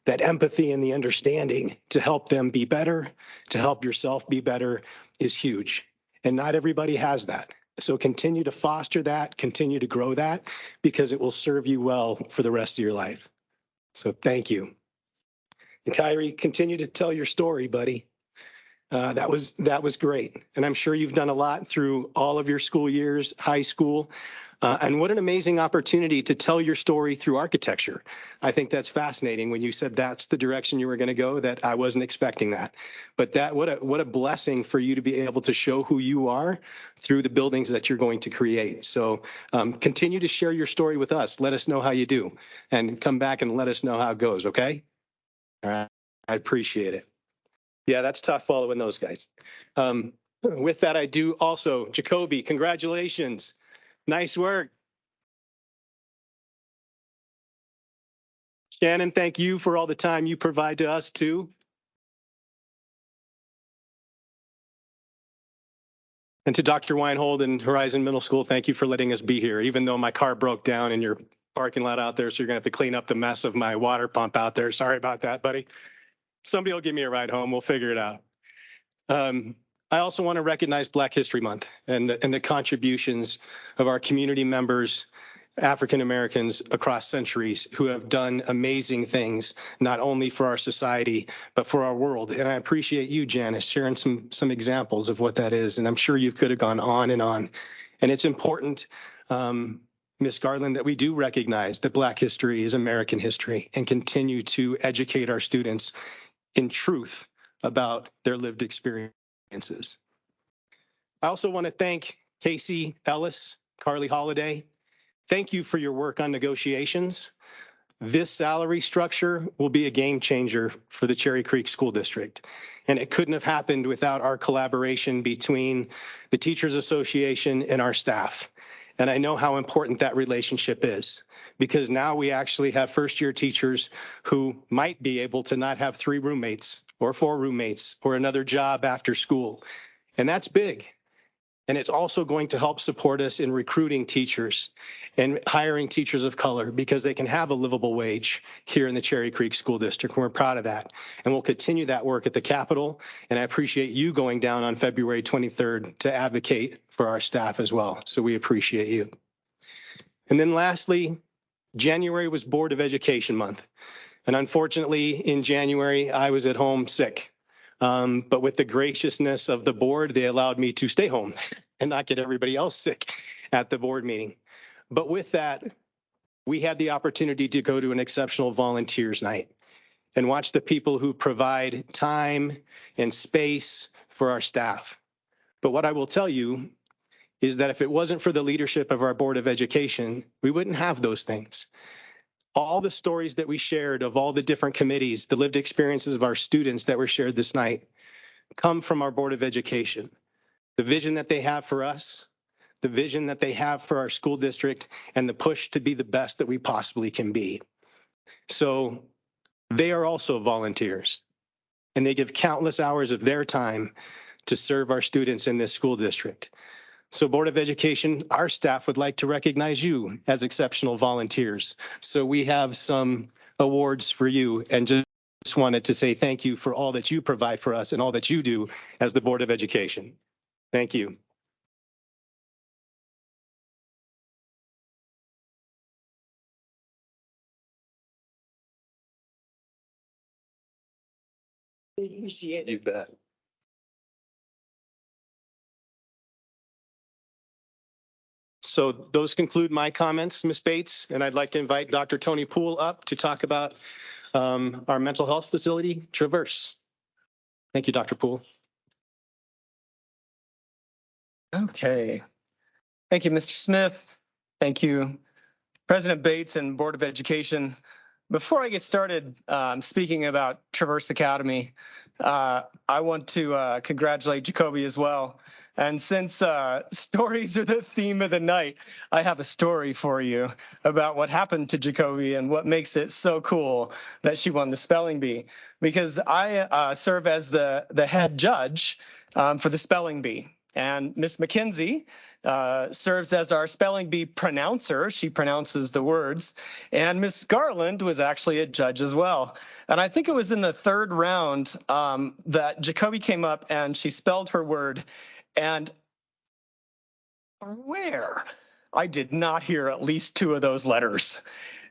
that empathy and the understanding to help them be better, to help yourself be better, is huge. And not everybody has that. So continue to foster that, continue to grow that, because it will serve you well for the rest of your life. So thank you. And Kyrie, continue to tell your story, buddy. That was great. And I'm sure you've done a lot through all of your school years, high school. And what an amazing opportunity to tell your story through architecture. I think that's fascinating. When you said that's the direction you were going to go, that I wasn't expecting that. But that what a blessing for you to be able to show who you are through the buildings that you're going to create. So continue to share your story with us. Let us know how you do, and come back and let us know how it goes. Okay? All right. I appreciate it. Yeah, that's tough following those guys. With that, I do also, Jacoby, congratulations. Nice work. Shannon, thank you for all the time you provide to us too. And to Dr. Weinhold and Horizon Middle School, thank you for letting us be here, even though my car broke down in your parking lot out there, so you're gonna have to clean up the mess of my water pump out there. Sorry about that, buddy. Somebody will give me a ride home. We'll figure it out. I also want to recognize Black History Month and the contributions of our community members, African Americans across centuries, who have done amazing things, not only for our society, but for our world. And I appreciate you, Janice, sharing some examples of what that is. And I'm sure you could have gone on and on. And it's important, Ms. Garland, that we do recognize that Black history is American history and continue to educate our students in truth about their lived experiences. I also want to thank Casey Ellis, Carly Holiday. Thank you for your work on negotiations. This salary structure will be a game changer for the Cherry Creek School District. And it couldn't have happened without our collaboration between the Teachers Association and our staff. And I know how important that relationship is, because now we actually have first-year teachers who might be able to not have 3 roommates or 4 roommates or another job after school. And that's big. And it's also going to help support us in recruiting teachers and hiring teachers of color, because they can have a livable wage here in the Cherry Creek School District. And we're proud of that. And we'll continue that work at the Capitol. And I appreciate you going down on February 23rd to advocate for our staff as well. So we appreciate you. And then lastly, January was Board of Education Month. And unfortunately, in January, I was at home sick. But with the graciousness of the board, they allowed me to stay home and not get everybody else sick at the board meeting. But with that, we had the opportunity to go to an exceptional volunteers night and watch the people who provide time and space for our staff. But what I will tell you is that if it wasn't for the leadership of our Board of Education, we wouldn't have those things. All the stories that we shared of all the different committees, the lived experiences of our students that were shared this night, come from our Board of Education. The vision that they have for us, the vision that they have for our school district, and the push to be the best that we possibly can be. So they are also volunteers, and they give countless hours of their time to serve our students in this school district. So Board of Education, our staff would like to recognize you as exceptional volunteers. So we have some awards for you, and just wanted to say thank you for all that you provide for us and all that you do as the Board of Education. Thank you. You bet. So those conclude my comments, Ms. Bates, and I'd like to invite Dr. Tony Poole up to talk about our mental health facility, Traverse. Thank you, Dr. Poole. Okay. Thank you, Mr. Smith. Thank you, President Bates and Board of Education. Before I get started speaking about Traverse Academy, I want to congratulate Jacoby as well. And since stories are the theme of the night, I have a story for you about what happened to Jacoby and what makes it so cool that she won the spelling bee. Because I serve as the head judge for the spelling bee. And Miss McKenzie serves as our spelling bee pronouncer. She pronounces the words. And Miss Garland was actually a judge as well. And I think it was in the 3rd round that Jacoby came up and she spelled her word. And where? I did not hear at least 2 of those letters.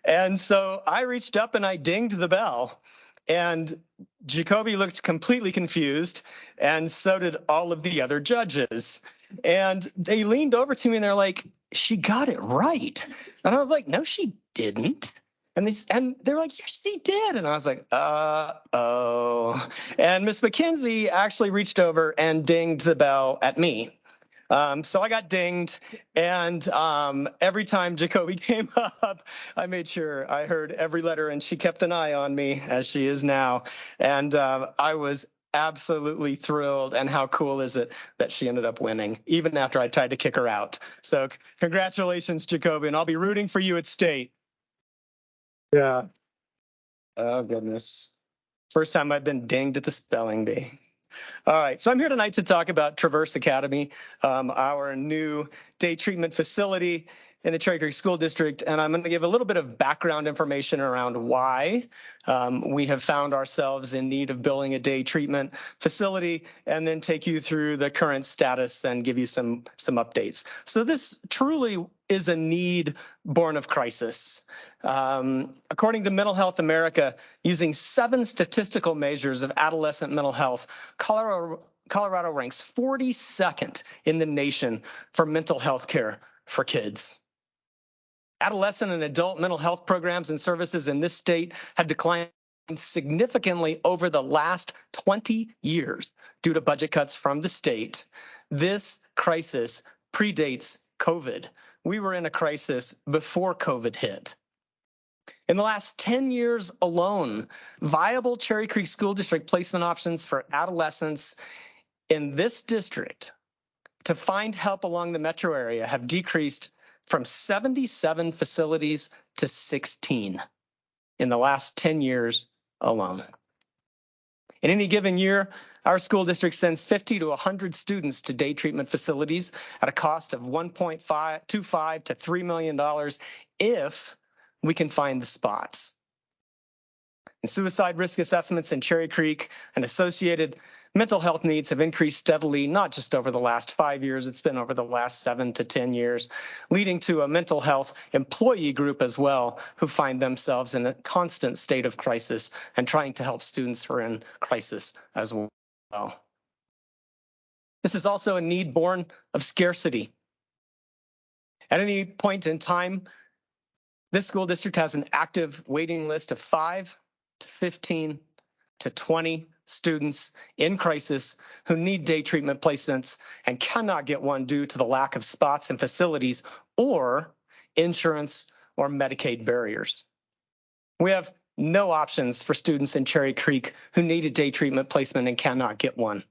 And so I reached up and I dinged the bell. And Jacoby looked completely confused, and so did all of the other judges. And they leaned over to me and they're like, she got it right. And I was like, no, she didn't. And they're like, yes, she did. And I was like, uh-oh. And Miss McKenzie actually reached over and dinged the bell at me. So I got dinged, and every time Jacoby came up, I made sure I heard every letter, and she kept an eye on me, as she is now. And I was absolutely thrilled. And how cool is it that she ended up winning, even after I tried to kick her out. So congratulations, Jacoby, and I'll be rooting for you at state. Yeah. Oh, goodness. First time I've been dinged at the spelling bee. All right, so I'm here tonight to talk about Traverse Academy, our new day treatment facility in the Cherry Creek School District, and I'm going to give a little bit of background information around why we have found ourselves in need of building a day treatment facility, and then take you through the current status and give you some updates. So this truly is a need born of crisis. According to Mental Health America, using 7 statistical measures of adolescent mental health, Colorado ranks 42nd in the nation for mental health care for kids. Adolescent and adult mental health programs and services in this state have declined significantly over the last 20 years due to budget cuts from the state. This crisis predates COVID. We were in a crisis before COVID hit. In the last 10 years alone, viable Cherry Creek School District placement options for adolescents in this district to find help along the metro area have decreased from 77 facilities to 16 in the last 10 years alone. In any given year, our school district sends 50 to 100 students to day treatment facilities at a cost of $1.25 to $3 million if we can find the spots. And suicide risk assessments in Cherry Creek and associated mental health needs have increased steadily, not just over the last 5 years, it's been over the last 7 to 10 years, leading to a mental health employee group as well, who find themselves in a constant state of crisis and trying to help students who are in crisis as well. This is also a need born of scarcity. At any point in time, this school district has an active waiting list of 5 to 15 to 20 students in crisis who need day treatment placements and cannot get one due to the lack of spots and facilities or insurance or Medicaid barriers. We have no options for students in Cherry Creek who need a day treatment placement and cannot get one.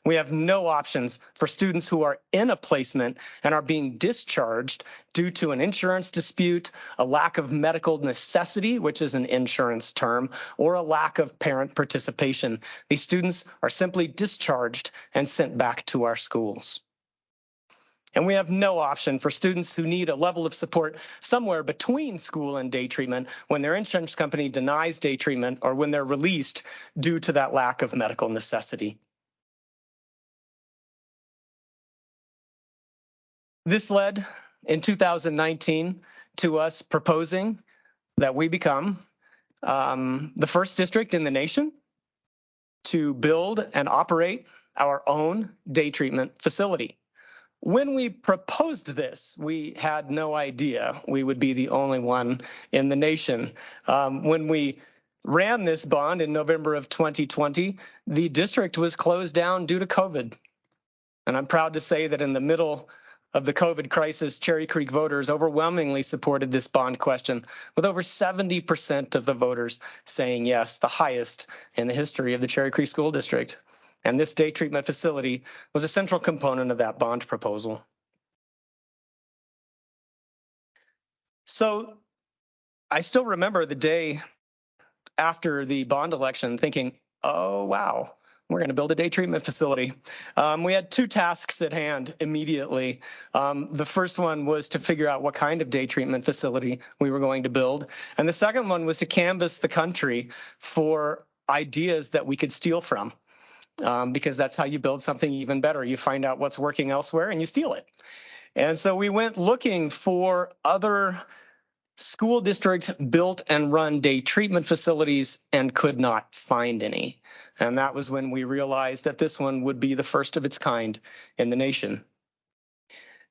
We have no options for students who are in a placement and are being discharged due to an insurance dispute, a lack of medical necessity, which is an insurance term, or a lack of parent participation. These students are simply discharged and sent back to our schools. And we have no option for students who need a level of support somewhere between school and day treatment when their insurance company denies day treatment or when they're released due to that lack of medical necessity. This led in 2019 to us proposing that we become the first district in the nation to build and operate our own day treatment facility. When we proposed this, we had no idea we would be the only one in the nation. When we ran this bond in November of 2020, the district was closed down due to COVID. And I'm proud to say that in the middle of the COVID crisis, Cherry Creek voters overwhelmingly supported this bond question, with over 70% of the voters saying yes, the highest in the history of the Cherry Creek School District. And this day treatment facility was a central component of that bond proposal. So I still remember the day after the bond election thinking, oh, wow, we're going to build a day treatment facility. We had 2 tasks at hand immediately. The first one was to figure out what kind of day treatment facility we were going to build. And the second one was to canvass the country for ideas that we could steal from, because that's how you build something even better. You find out what's working elsewhere and you steal it. And so we went looking for other school district built and run day treatment facilities and could not find any. And that was when we realized that this one would be the first of its kind in the nation.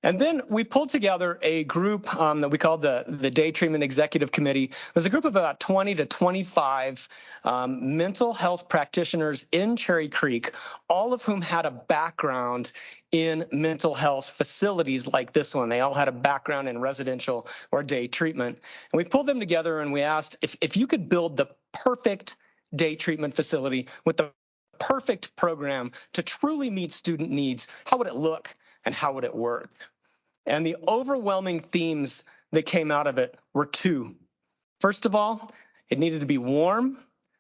And then we pulled together a group that we called the Day Treatment Executive Committee. It was a group of about 20 to 25 mental health practitioners in Cherry Creek, all of whom had a background in mental health facilities like this one. They all had a background in residential or day treatment. And we pulled them together and we asked if you could build the perfect day treatment facility with the perfect program to truly meet student needs, how would it look and how would it work? And the overwhelming themes that came out of it were two. First of all, it needed to be warm,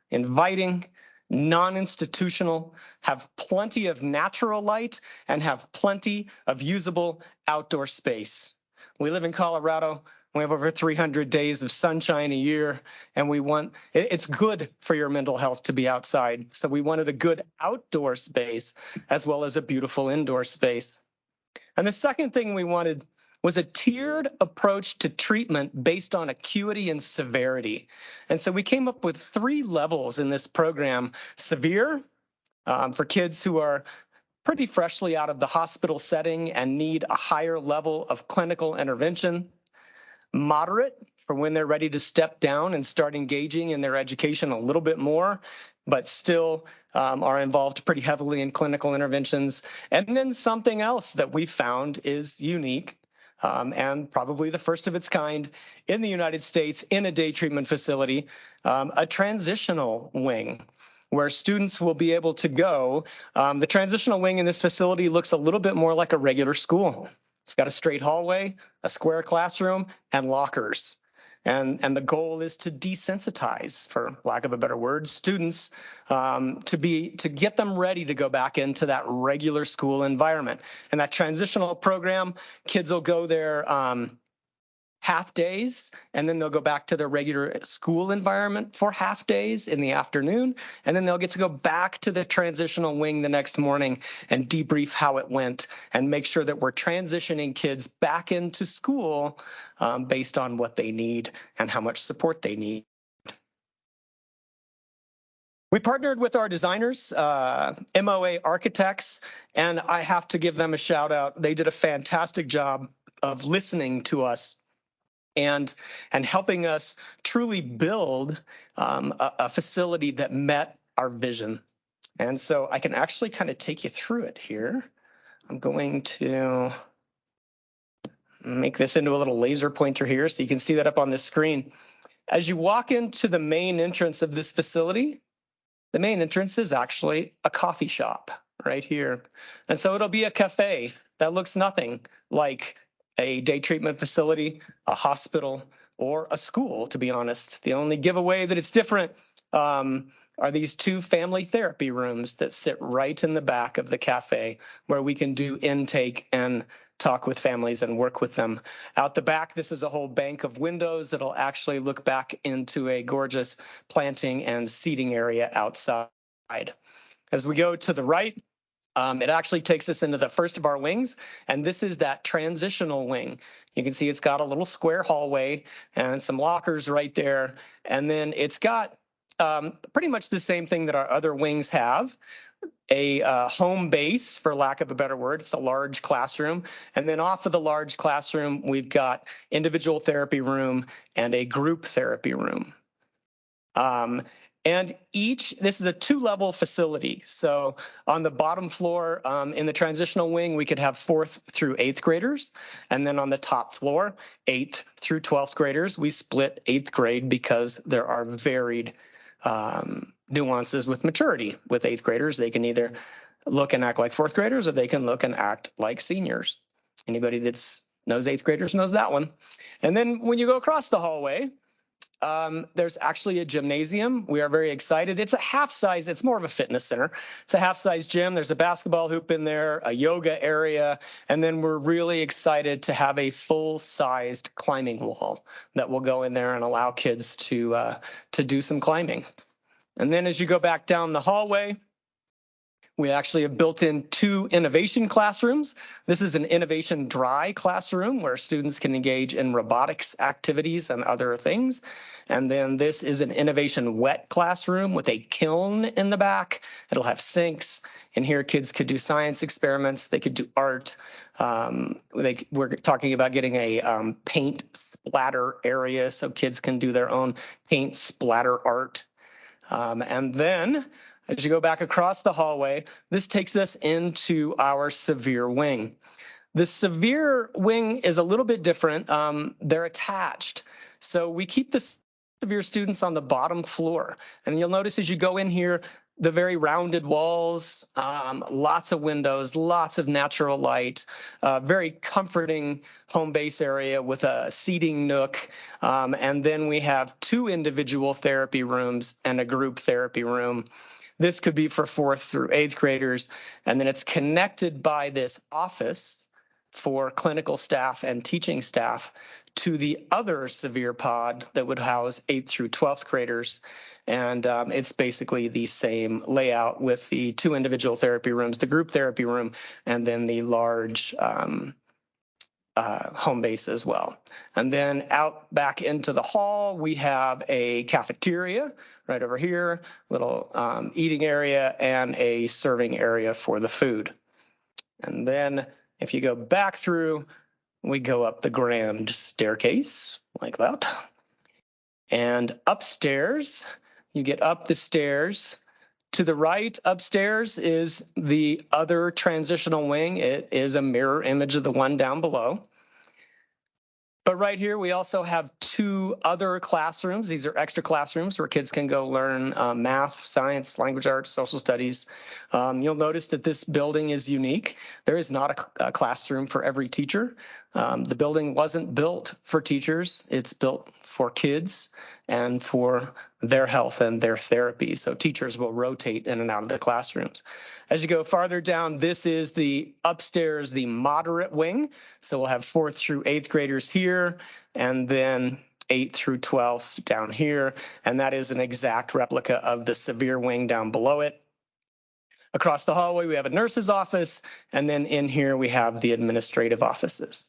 inviting, non-institutional, have plenty of natural light, and have plenty of usable outdoor space. We live in Colorado. We have over 300 days of sunshine a year, and it's good for your mental health to be outside. So we wanted a good outdoor space as well as a beautiful indoor space. And the second thing we wanted was a tiered approach to treatment based on acuity and severity. And so we came up with 3 levels in this program. Severe, for kids who are pretty freshly out of the hospital setting and need a higher level of clinical intervention. Moderate, for when they're ready to step down and start engaging in their education a little bit more, but still are involved pretty heavily in clinical interventions. And then something else that we found is unique and probably the first of its kind in the United States in a day treatment facility, a transitional wing where students will be able to go. The transitional wing in this facility looks a little bit more like a regular school. It's got a straight hallway, a square classroom, and lockers. And the goal is to desensitize, for lack of a better word, students to get them ready to go back into that regular school environment. And that transitional program, kids will go there half days, and then they'll go back to their regular school environment for half days in the afternoon, and then they'll get to go back to the transitional wing the next morning and debrief how it went and make sure that we're transitioning kids back into school based on what they need and how much support they need. We partnered with our designers, MOA Architects, and I have to give them a shout out. They did a fantastic job of listening to us and helping us truly build a facility that met our vision. And so I can actually kind of take you through it here. I'm going to make this into a little laser pointer here so you can see that up on the screen. As you walk into the main entrance of this facility, the main entrance is actually a coffee shop right here. And so it'll be a cafe that looks nothing like a day treatment facility, a hospital, or a school, to be honest. The only giveaway that it's different are these 2 family therapy rooms that sit right in the back of the cafe where we can do intake and talk with families and work with them. Out the back, this is a whole bank of windows that'll actually look back into a gorgeous planting and seating area outside. As we go to the right, it actually takes us into the first of our wings, and this is that transitional wing. You can see it's got a little square hallway and some lockers right there, and then it's got pretty much the same thing that our other wings have, a home base, for lack of a better word. It's a large classroom, and then off of the large classroom, we've got individual therapy room and a group therapy room. And this is a 2-level facility. So on the bottom floor in the transitional wing, we could have 4th through 8th graders. And then on the top floor, 8th through 12th graders. We split 8th grade because there are varied nuances with maturity. With 8th graders, they can either look and act like 4th graders, or they can look and act like seniors. Anybody that knows 8th graders knows that one. And then when you go across the hallway, there's actually a gymnasium. We are very excited. It's a half-size, it's more of a fitness center. It's a half-size gym. There's a basketball hoop in there, a yoga area, and then we're really excited to have a full-sized climbing wall that will go in there and allow kids to do some climbing. And then as you go back down the hallway, We actually have built in 2 innovation classrooms. This is an innovation dry classroom where students can engage in robotics activities and other things. And then this is an innovation wet classroom with a kiln in the back. It'll have sinks. And here kids could do science experiments. They could do art. We're talking about getting a paint splatter area so kids can do their own paint splatter art. And then as you go back across the hallway, this takes us into our severe wing. The severe wing is a little bit different. They're attached. So we keep the severe students on the bottom floor. And you'll notice as you go in here, the very rounded walls, lots of windows, lots of natural light, very comforting home base area with a seating nook. And then we have 2 individual therapy rooms and a group therapy room. This could be for 4th through 8th graders. And then it's connected by this office for clinical staff and teaching staff to the other severe pod that would house 8th through 12th graders. And it's basically the same layout with the 2 individual therapy rooms, the group therapy room, and then the large home base as well. And then out back into the hall, we have a cafeteria right over here, little eating area, and a serving area for the food. And then if you go back through, we go up the grand staircase like that. And upstairs, you get up the stairs. To the right upstairs is the other transitional wing. It is a mirror image of the one down below. But right here, we also have 2 other classrooms. These are extra classrooms where kids can go learn math, science, language arts, social studies. You'll notice that this building is unique. There is not a classroom for every teacher. The building wasn't built for teachers. It's built for kids and for their health and their therapy. So teachers will rotate in and out of the classrooms. As you go farther down, this is the upstairs, the moderate wing. So we'll have 4th through 8th graders here, and then 8th through 12th down here. And that is an exact replica of the severe wing down below it. Across the hallway, we have a nurse's office, and then in here we have the administrative offices.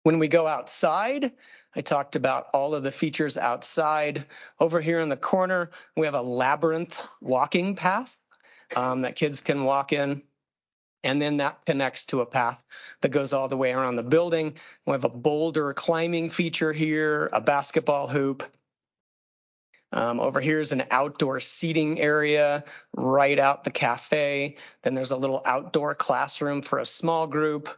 When we go outside, I talked about all of the features outside. Over here in the corner, we have a labyrinth walking path that kids can walk in. And then that connects to a path that goes all the way around the building. We have a boulder climbing feature here, a basketball hoop. Over here is an outdoor seating area right out the cafe. Then there's a little outdoor classroom for a small group,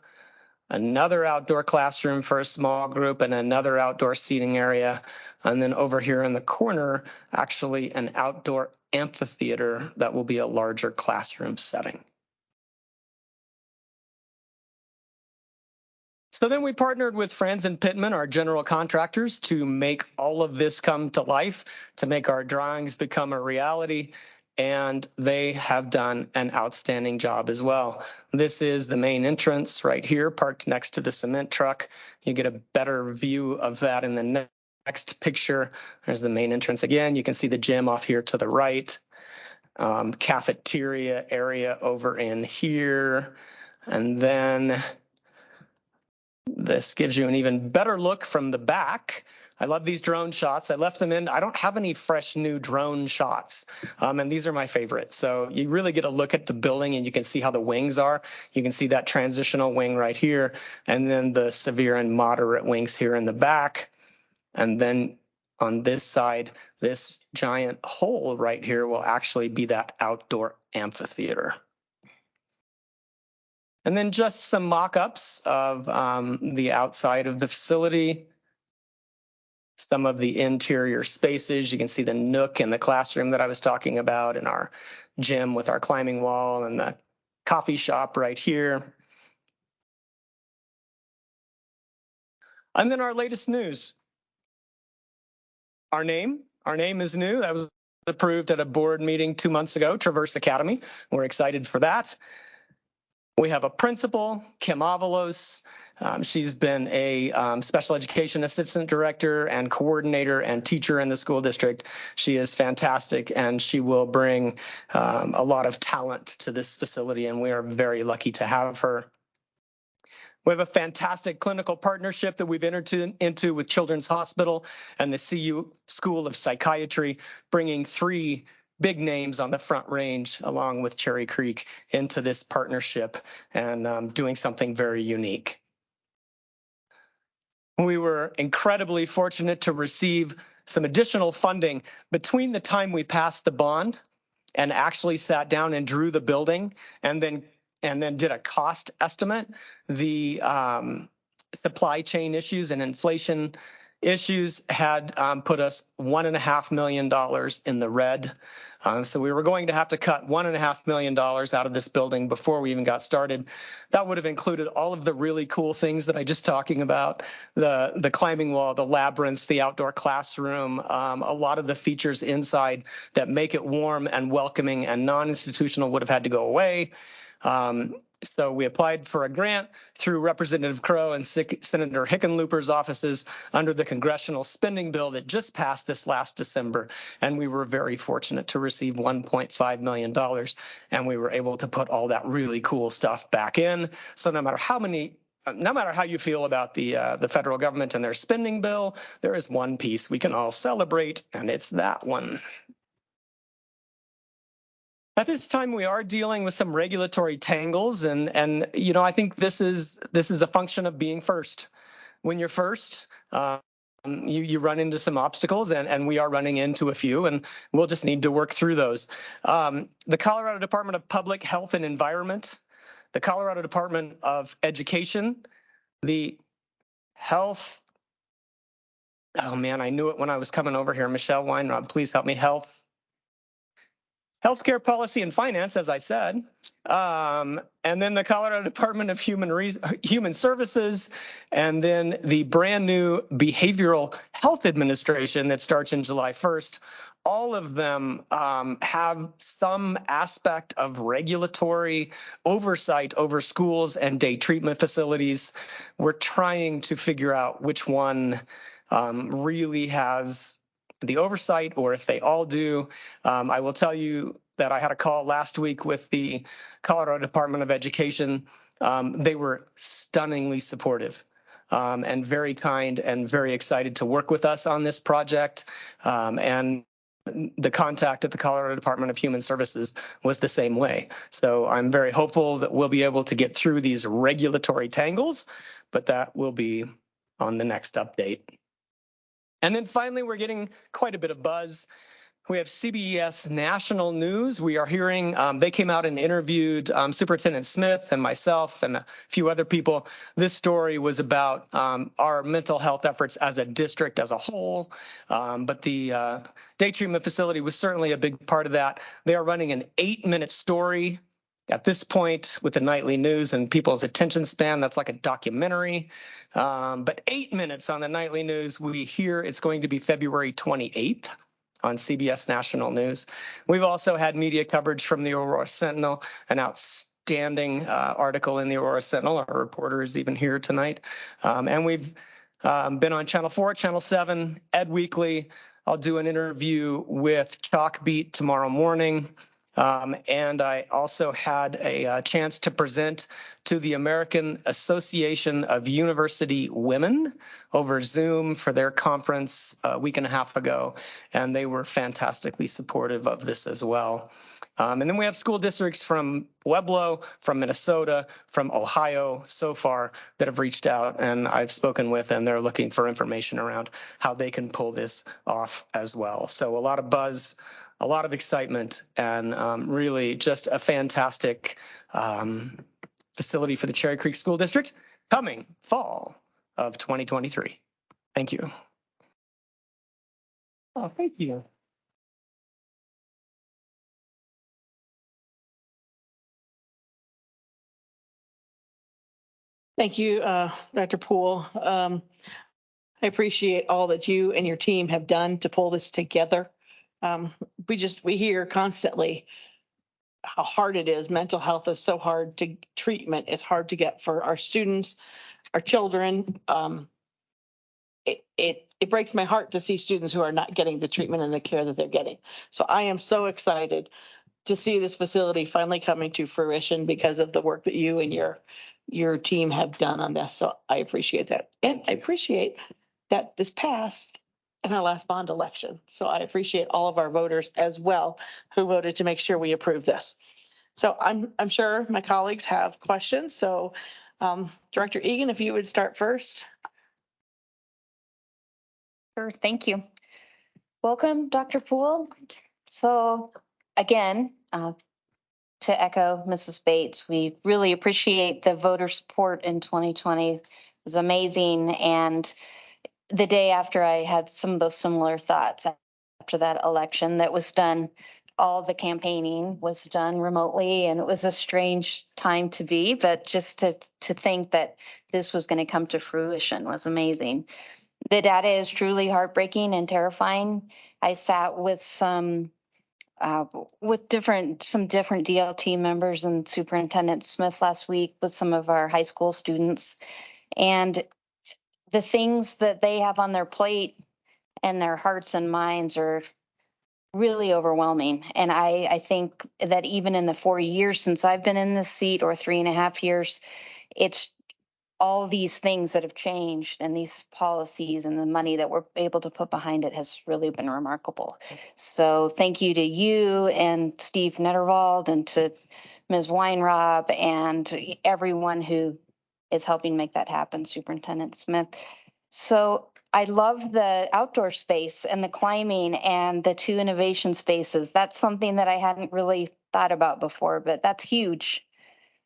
another outdoor classroom for a small group, and another outdoor seating area. And then over here in the corner, actually an outdoor amphitheater that will be a larger classroom setting. So then we partnered with Franz and Pittman, our general contractors, to make all of this come to life, to make our drawings become a reality. And they have done an outstanding job as well. This is the main entrance right here, parked next to the cement truck. You get a better view of that in the next picture. There's the main entrance again. You can see the gym off here to the right. Cafeteria area over in here. And then this gives you an even better look from the back. I love these drone shots. I left them in. I don't have any fresh new drone shots, and these are my favorite. So you really get a look at the building, and you can see how the wings are. You can see that transitional wing right here, and then the severe and moderate wings here in the back. And then on this side, this giant hole right here will actually be that outdoor amphitheater. And then just some mock-ups of the outside of the facility. Some of the interior spaces. You can see the nook in the classroom that I was talking about, and our gym with our climbing wall, and the coffee shop right here. And then our latest news. Our name is new. That was approved at a board meeting 2 months ago, Traverse Academy. We're excited for that. We have a principal, Kim Avalos, She's been a special education assistant director and coordinator and teacher in the school district. She is fantastic, and she will bring a lot of talent to this facility, and we are very lucky to have her. We have a fantastic clinical partnership that we've entered into with Children's Hospital and the CU School of Psychiatry, bringing 3 big names on the Front Range along with Cherry Creek into this partnership and doing something very unique. We were incredibly fortunate to receive some additional funding between the time we passed the bond and actually sat down and drew the building and then did a cost estimate. The supply chain issues and inflation issues had put us $1.5 million in the red. So we were going to have to cut $1.5 million out of this building before we even got started. That would have included all of the really cool things that I just talking about, the climbing wall, the labyrinth, the outdoor classroom, a lot of the features inside that make it warm and welcoming and non-institutional would have had to go away. So we applied for a grant through Representative Crow and Senator Hickenlooper's offices under the congressional spending bill that just passed this last December. And we were very fortunate to receive $1.5 million. And we were able to put all that really cool stuff back in. So no matter how you feel about the federal government and their spending bill, there is one piece we can all celebrate, and it's that one. At this time, we are dealing with some regulatory tangles, and you know, I think this is a function of being first. When you're first, you run into some obstacles, and we are running into a few, and we'll just need to work through those. The Colorado Department of Public Health and Environment, the Colorado Department of Education, the Health. Oh man, I knew it when I was coming over here. Michelle Weinrob, please help me. Healthcare Policy and Finance, as I said, and then the Colorado Department of Human Services, and then the brand new Behavioral Health Administration that starts in July 1st. All of them have some aspect of regulatory oversight over schools and day treatment facilities. We're trying to figure out which one really has the oversight, or if they all do. I will tell you that I had a call last week with the Colorado Department of Education. They were stunningly supportive and very kind and very excited to work with us on this project. And the contact at the Colorado Department of Human Services was the same way. So I'm very hopeful that we'll be able to get through these regulatory tangles, but that will be on the next update. And then finally, we're getting quite a bit of buzz. We have CBS National News. We are hearing, they came out and interviewed Superintendent Smith and myself and a few other people. This story was about our mental health efforts as a district as a whole, but the day treatment facility was certainly a big part of that. They are running an 8-minute story at this point with the nightly news and people's attention span. That's like a documentary. But 8 minutes on the nightly news, we hear it's going to be February 28th on CBS National News. We've also had media coverage from the Aurora Sentinel, an outstanding article in the Aurora Sentinel. Our reporter is even here tonight. And we've been on Channel 4, Channel 7, Ed Weekly. I'll do an interview with Chalkbeat tomorrow morning. And I also had a chance to present to the American Association of University Women over Zoom for their conference a week and a half ago, and they were fantastically supportive of this as well. And then we have school districts from Pueblo, from Minnesota, from Ohio so far that have reached out and I've spoken with, and they're looking for information around how they can pull this off as well. So a lot of buzz, a lot of excitement, and really just a fantastic facility for the Cherry Creek School District coming fall of 2023. Thank you. Oh, thank you. Thank you, Dr. Poole. I appreciate all that you and your team have done to pull this together. We hear constantly how hard it is. Mental health is so hard to treatment. It's hard to get for our students. our children. It breaks my heart to see students who are not getting the treatment and the care that they're getting. So I am so excited to see this facility finally coming to fruition because of the work that you and your team have done on this. So I appreciate that. And I appreciate that this passed in our last bond election. So I appreciate all of our voters as well who voted to make sure we approve this. So I'm sure my colleagues have questions. So Director Egan, if you would start first. Sure, thank you. Welcome, Dr. Poole. So again, to echo Mrs. Bates, we really appreciate the voter support in 2020. It was amazing. And the day after, I had some of those similar thoughts after that election that was done. All the campaigning was done remotely, and it was a strange time to be, but just to think that this was going to come to fruition was amazing. The data is truly heartbreaking and terrifying. I sat with some different DLT members and Superintendent Smith last week with some of our high school students, and the things that they have on their plate and their hearts and minds are really overwhelming. And I think that even in the 4 years since I've been in this seat, or 3.5 years, it's all these things that have changed, and these policies and the money that we're able to put behind it has really been remarkable. So thank you to you and Steve Netterwald and to Ms. Weinrob and everyone who is helping make that happen, Superintendent Smith. So I love the outdoor space and the climbing and the 2 innovation spaces. That's something that I hadn't really thought about before, but that's huge.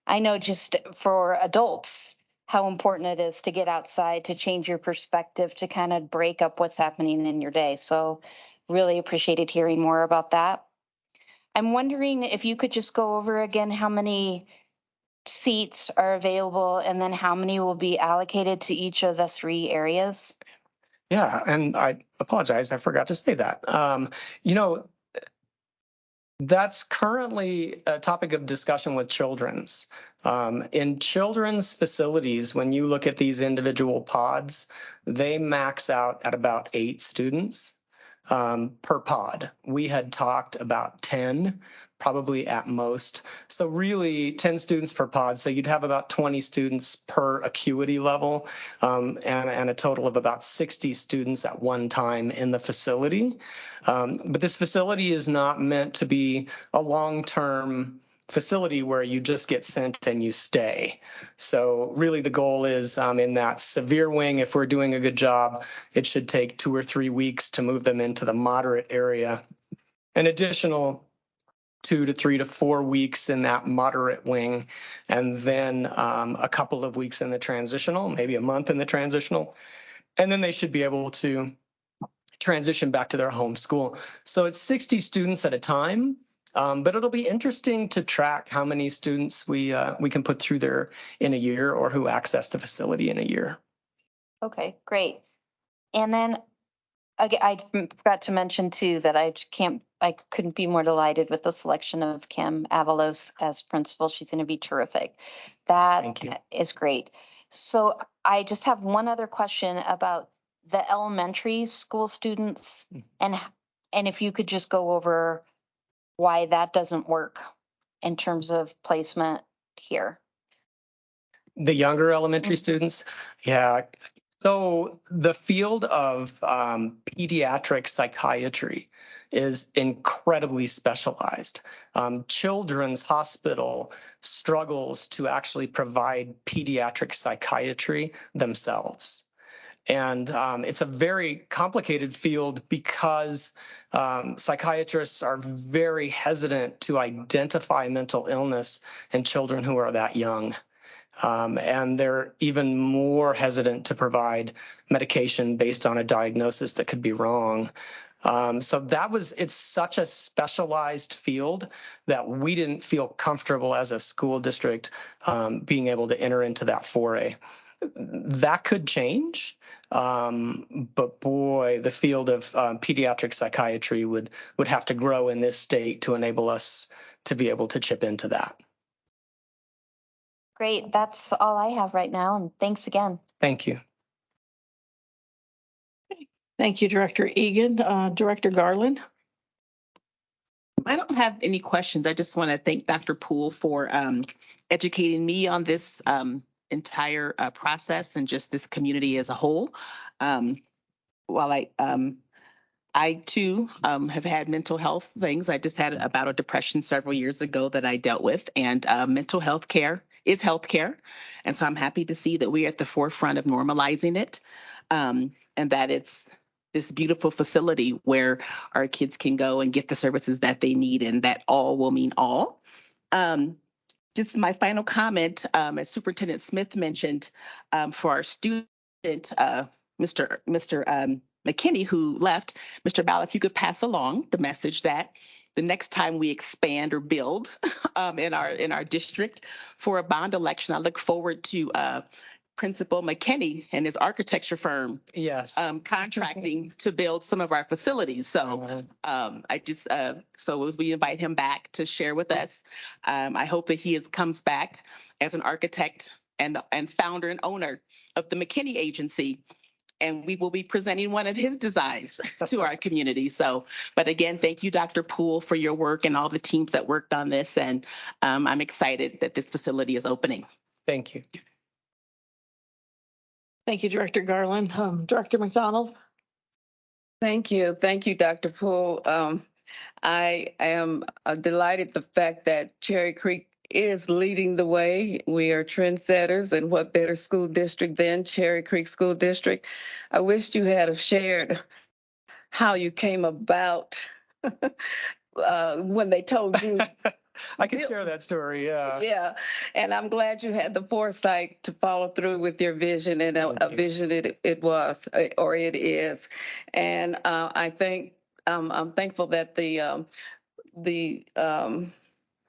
I know just for adults, how important it is to get outside, to change your perspective, to kind of break up what's happening in your day. So really appreciated hearing more about that. I'm wondering if you could just go over again how many seats are available and then how many will be allocated to each of the 3 areas. Yeah, and I apologize, I forgot to say that. That's currently a topic of discussion with children's. In children's facilities, when you look at these individual pods, they max out at about 8 students per pod. We had talked about 10, probably at most. So really 10 students per pod. So you'd have about 20 students per acuity level, and a total of about 60 students at one time in the facility. But this facility is not meant to be a long-term facility where you just get sent and you stay. So really the goal is in that severe wing, if we're doing a good job, it should take 2 or 3 weeks to move them into the moderate area. An additional 2 to 3 to 4 weeks in that moderate wing, and then a couple of weeks in the transitional, maybe a month in the transitional. And then they should be able to transition back to their home school. So it's 60 students at a time. But it'll be interesting to track how many students we can put through there in a year, or who access the facility in a year. Okay, great. And then I forgot to mention too that I couldn't be more delighted with the selection of Kim Avalos as principal. She's going to be terrific. That is great. So I just have one other question about the elementary school students, and if you could just go over why that doesn't work in terms of placement here. The younger elementary students? Yeah. So the field of pediatric psychiatry is incredibly specialized. Children's Hospital struggles to actually provide pediatric psychiatry themselves. And it's a very complicated field because psychiatrists are very hesitant to identify mental illness in children who are that young. And they're even more hesitant to provide medication based on a diagnosis that could be wrong. So it's such a specialized field that we didn't feel comfortable as a school district being able to enter into that foray. That could change. But boy, the field of pediatric psychiatry would have to grow in this state to enable us to be able to chip into that. Great. That's all I have right now. And thanks again. Thank you. Thank you, Director Egan. Director Garland. I don't have any questions. I just want to thank Dr. Poole for educating me on this entire process and just this community as a whole. While I too have had mental health things. I just had about a depression several years ago that I dealt with, and mental health care is healthcare. And so I'm happy to see that we're at the forefront of normalizing it, and that it's this beautiful facility where our kids can go and get the services that they need, and that all will mean all. Just my final comment, as Superintendent Smith mentioned, for our student, Mr. McKinney, who left, Mr. Ball, if you could pass along the message that the next time we expand or build in our district for a bond election, I look forward to Principal McKinney and his architecture firm contracting to build some of our facilities. So so as we invite him back to share with us, I hope that he comes back as an architect and founder and owner of the McKinney Agency, and we will be presenting one of his designs to our community. So, but again, thank you, Dr. Poole, for your work and all the teams that worked on this. And I'm excited that this facility is opening. Thank you. Thank you, Director Garland. Director McDonald. Thank you. Thank you, Dr. Poole. I am delighted the fact that Cherry Creek is leading the way. We are trendsetters, and what better school district than Cherry Creek School District. I wished you had shared how you came about when they told you. I can share that story, yeah. Yeah, and I'm glad you had the foresight to follow through with your vision, and a vision it was, or it is. And I think I'm thankful that the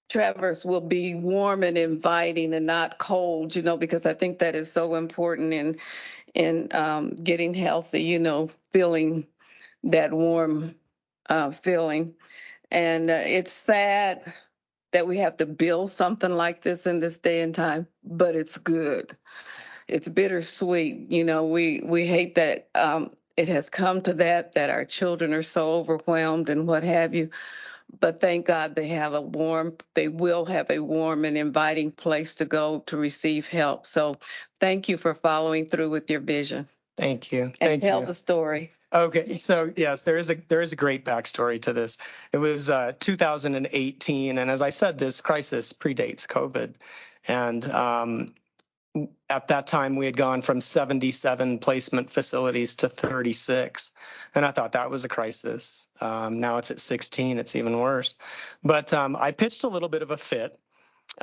Traverse will be warm and inviting and not cold, because I think that is so important in getting healthy, feeling that warm feeling. And it's sad that we have to build something like this in this day and time, but it's good. It's bittersweet. We hate that it has come to that our children are so overwhelmed and what have you. But thank God they will have a warm and inviting place to go to receive help. So thank you for following through with your vision. Thank you. And tell the story. Okay, so yes, there is a great backstory to this. It was 2018, and as I said, this crisis predates COVID, and at that time we had gone from 77 placement facilities to 36, and I thought that was a crisis. Now it's at 16; it's even worse. But I pitched a little bit of a fit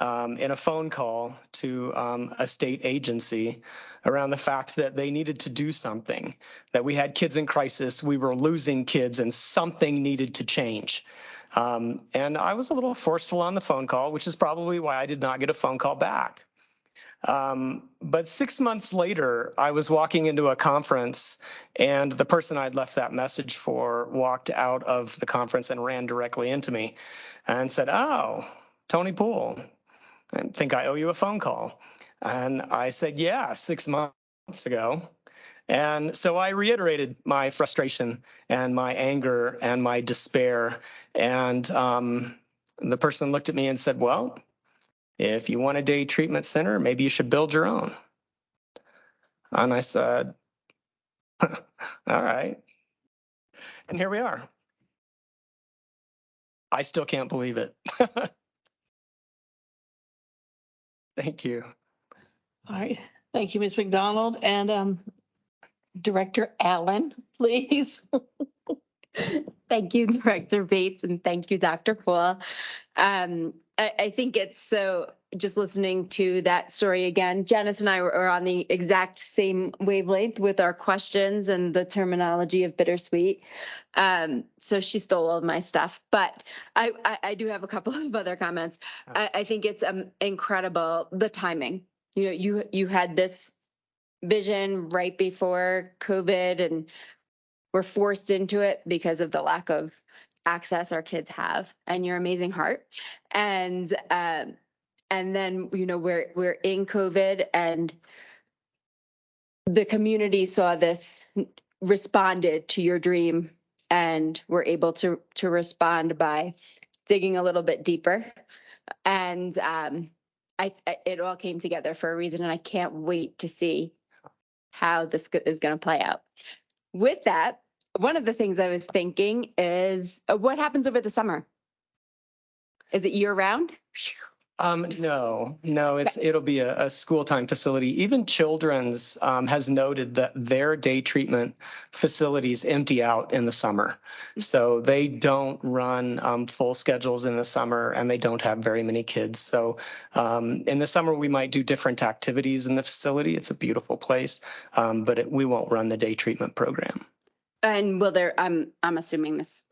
in a phone call to a state agency around the fact that they needed to do something, that we had kids in crisis, we were losing kids, and something needed to change. And I was a little forceful on the phone call, which is probably why I did not get a phone call back. But 6 months later, I was walking into a conference, and the person I'd left that message for walked out of the conference and ran directly into me and said, "Oh, Tony Poole, I think I owe you a phone call." And I said, "Yeah, 6 months ago." And so I reiterated my frustration and my anger and my despair. And the person looked at me and said, "Well, if you want a day treatment center, maybe you should build your own." And I said, "All right." And here we are. I still can't believe it. Thank you. All right. Thank you, Ms. McDonald. And Director Allen, please. Thank you, Director Bates, and thank you, Dr. Poole. I think it's so, just listening to that story again, Janice and I were on the exact same wavelength with our questions and the terminology of bittersweet. So she stole all of my stuff, but I do have a couple of other comments. I think it's incredible, the timing. You had this vision right before COVID, and we're forced into it because of the lack of access our kids have, and your amazing heart. And And then, we're in COVID, and the community saw this, responded to your dream, and were able to respond by digging a little bit deeper. And it all came together for a reason, and I can't wait to see how this is going to play out. With that, one of the things I was thinking is, what happens over the summer? Is it year round? No, it'll be a school time facility. Even Children's has noted that their day treatment facilities empty out in the summer. So they don't run full schedules in the summer, and they don't have very many kids. So in the summer, we might do different activities in the facility. It's a beautiful place, but we won't run the day treatment program. And will there, I'm assuming this,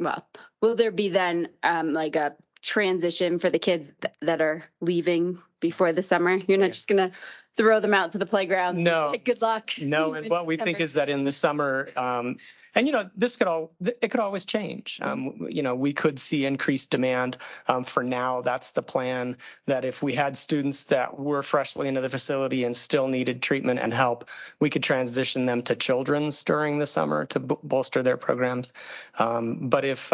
will there be then like a transition for the kids that are leaving before the summer? You're not just going to throw them out to the playground? No. Good luck. No, and what we think is that in the summer, and it could always change. We could see increased demand. For now, that's the plan, that if we had students that were freshly into the facility and still needed treatment and help, we could transition them to Children's during the summer to bolster their programs. But if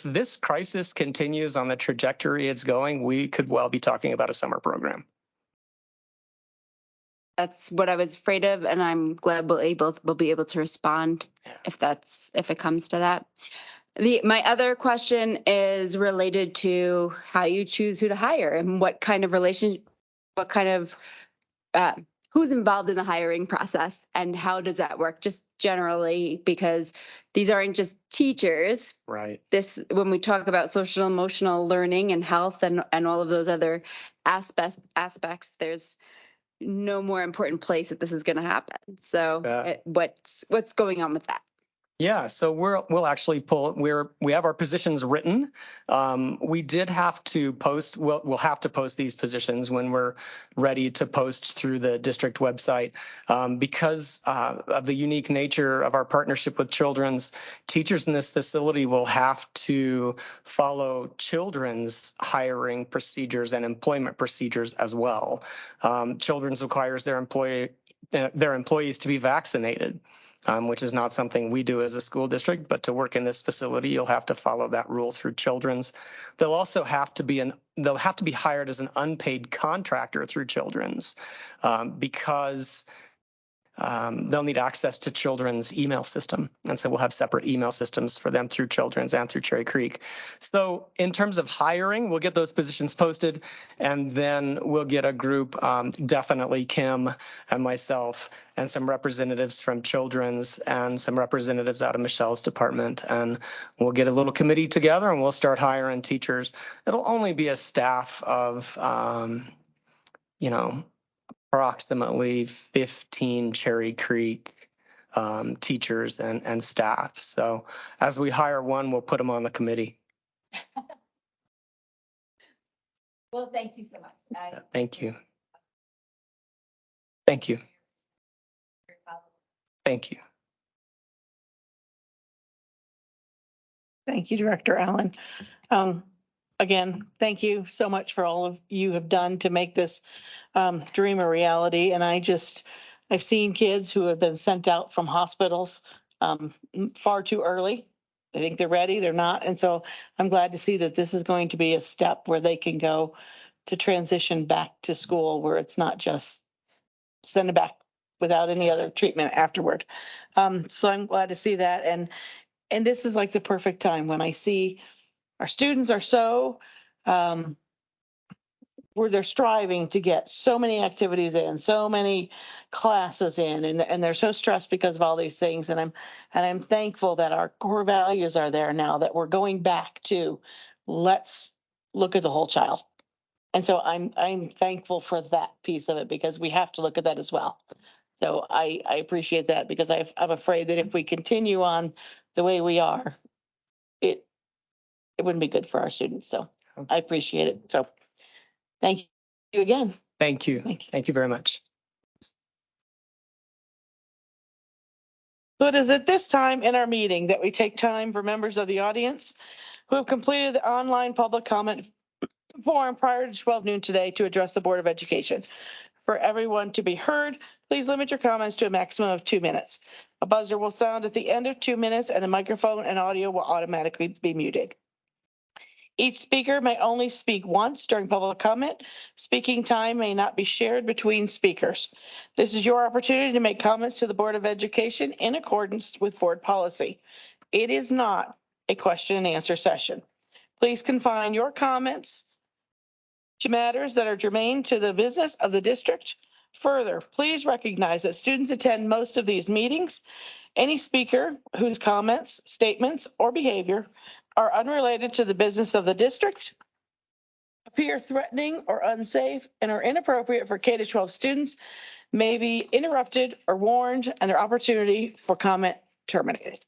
this crisis continues on the trajectory it's going, we could well be talking about a summer program. That's what I was afraid of, and I'm glad we'll be able to respond if it comes to that. My other question is related to how you choose who to hire and who's involved in the hiring process, and how does that work, just generally, because these aren't just teachers. Right. When we talk about social emotional learning and health and all of those other aspects, there's no more important place that this is going to happen. So what's going on with that? Yeah, so we'll actually we have our positions written. We did have to post. We'll have to post these positions when we're ready to post through the district website, because of the unique nature of our partnership with Children's. Teachers in this facility will have to follow Children's hiring procedures and employment procedures as well. Children's requires their employees to be vaccinated. Which is not something we do as a school district, but to work in this facility, you'll have to follow that rule through Children's. They'll also have to be hired as an unpaid contractor through Children's, because they'll need access to Children's email system. And so we'll have separate email systems for them through Children's and through Cherry Creek. So in terms of hiring, we'll get those positions posted, and then we'll get a group, definitely Kim and myself, and some representatives from Children's and some representatives out of Michelle's department. And we'll get a little committee together, and we'll start hiring teachers. It'll only be a staff of, approximately 15 Cherry Creek teachers and staff. So as we hire one, we'll put them on the committee. Well, thank you so much. Thank you. Thank you. Thank you. Thank you, Director Allen. Again, thank you so much for all of you have done to make this dream a reality. And I've seen kids who have been sent out from hospitals far too early. They think they're ready, they're not. And so I'm glad to see that this is going to be a step where they can go to transition back to school, where it's not just send them back without any other treatment afterward. So I'm glad to see that. And this is like the perfect time when I see our students are so where they're striving to get so many activities in, so many classes in, and they're so stressed because of all these things. And I'm thankful that our core values are there now, that we're going back to let's look at the whole child. And so I'm thankful for that piece of it, because we have to look at that as well. So I appreciate that, because I'm afraid that if we continue on the way we are, it wouldn't be good for our students. So I appreciate it. So thank you again. Thank you. Thank you very much. So it is at this time in our meeting that we take time for members of the audience who have completed the online public comment form prior to 12 noon today to address the Board of Education. For everyone to be heard, please limit your comments to a maximum of 2 minutes. A buzzer will sound at the end of 2 minutes, and the microphone and audio will automatically be muted. Each speaker may only speak once during public comment. Speaking time may not be shared between speakers. This is your opportunity to make comments to the Board of Education in accordance with board policy. It is not a question and answer session. Please confine your comments to matters that are germane to the business of the district. Further, please recognize that students attend most of these meetings. Any speaker whose comments, statements, or behavior are unrelated to the business of the district, appear threatening or unsafe, and are inappropriate for K-12 students may be interrupted or warned and their opportunity for comment terminated.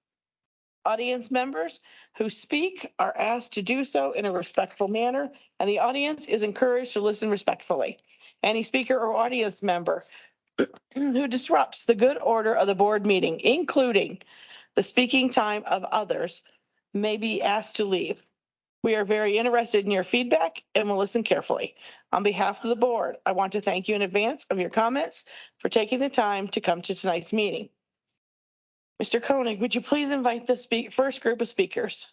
Audience members who speak are asked to do so in a respectful manner, and the audience is encouraged to listen respectfully. Any speaker or audience member who disrupts the good order of the board meeting, including the speaking time of others, may be asked to leave. We are very interested in your feedback and will listen carefully. On behalf of the board, I want to thank you in advance of your comments for taking the time to come to tonight's meeting. Mr. Koenig, would you please invite the first group of speakers?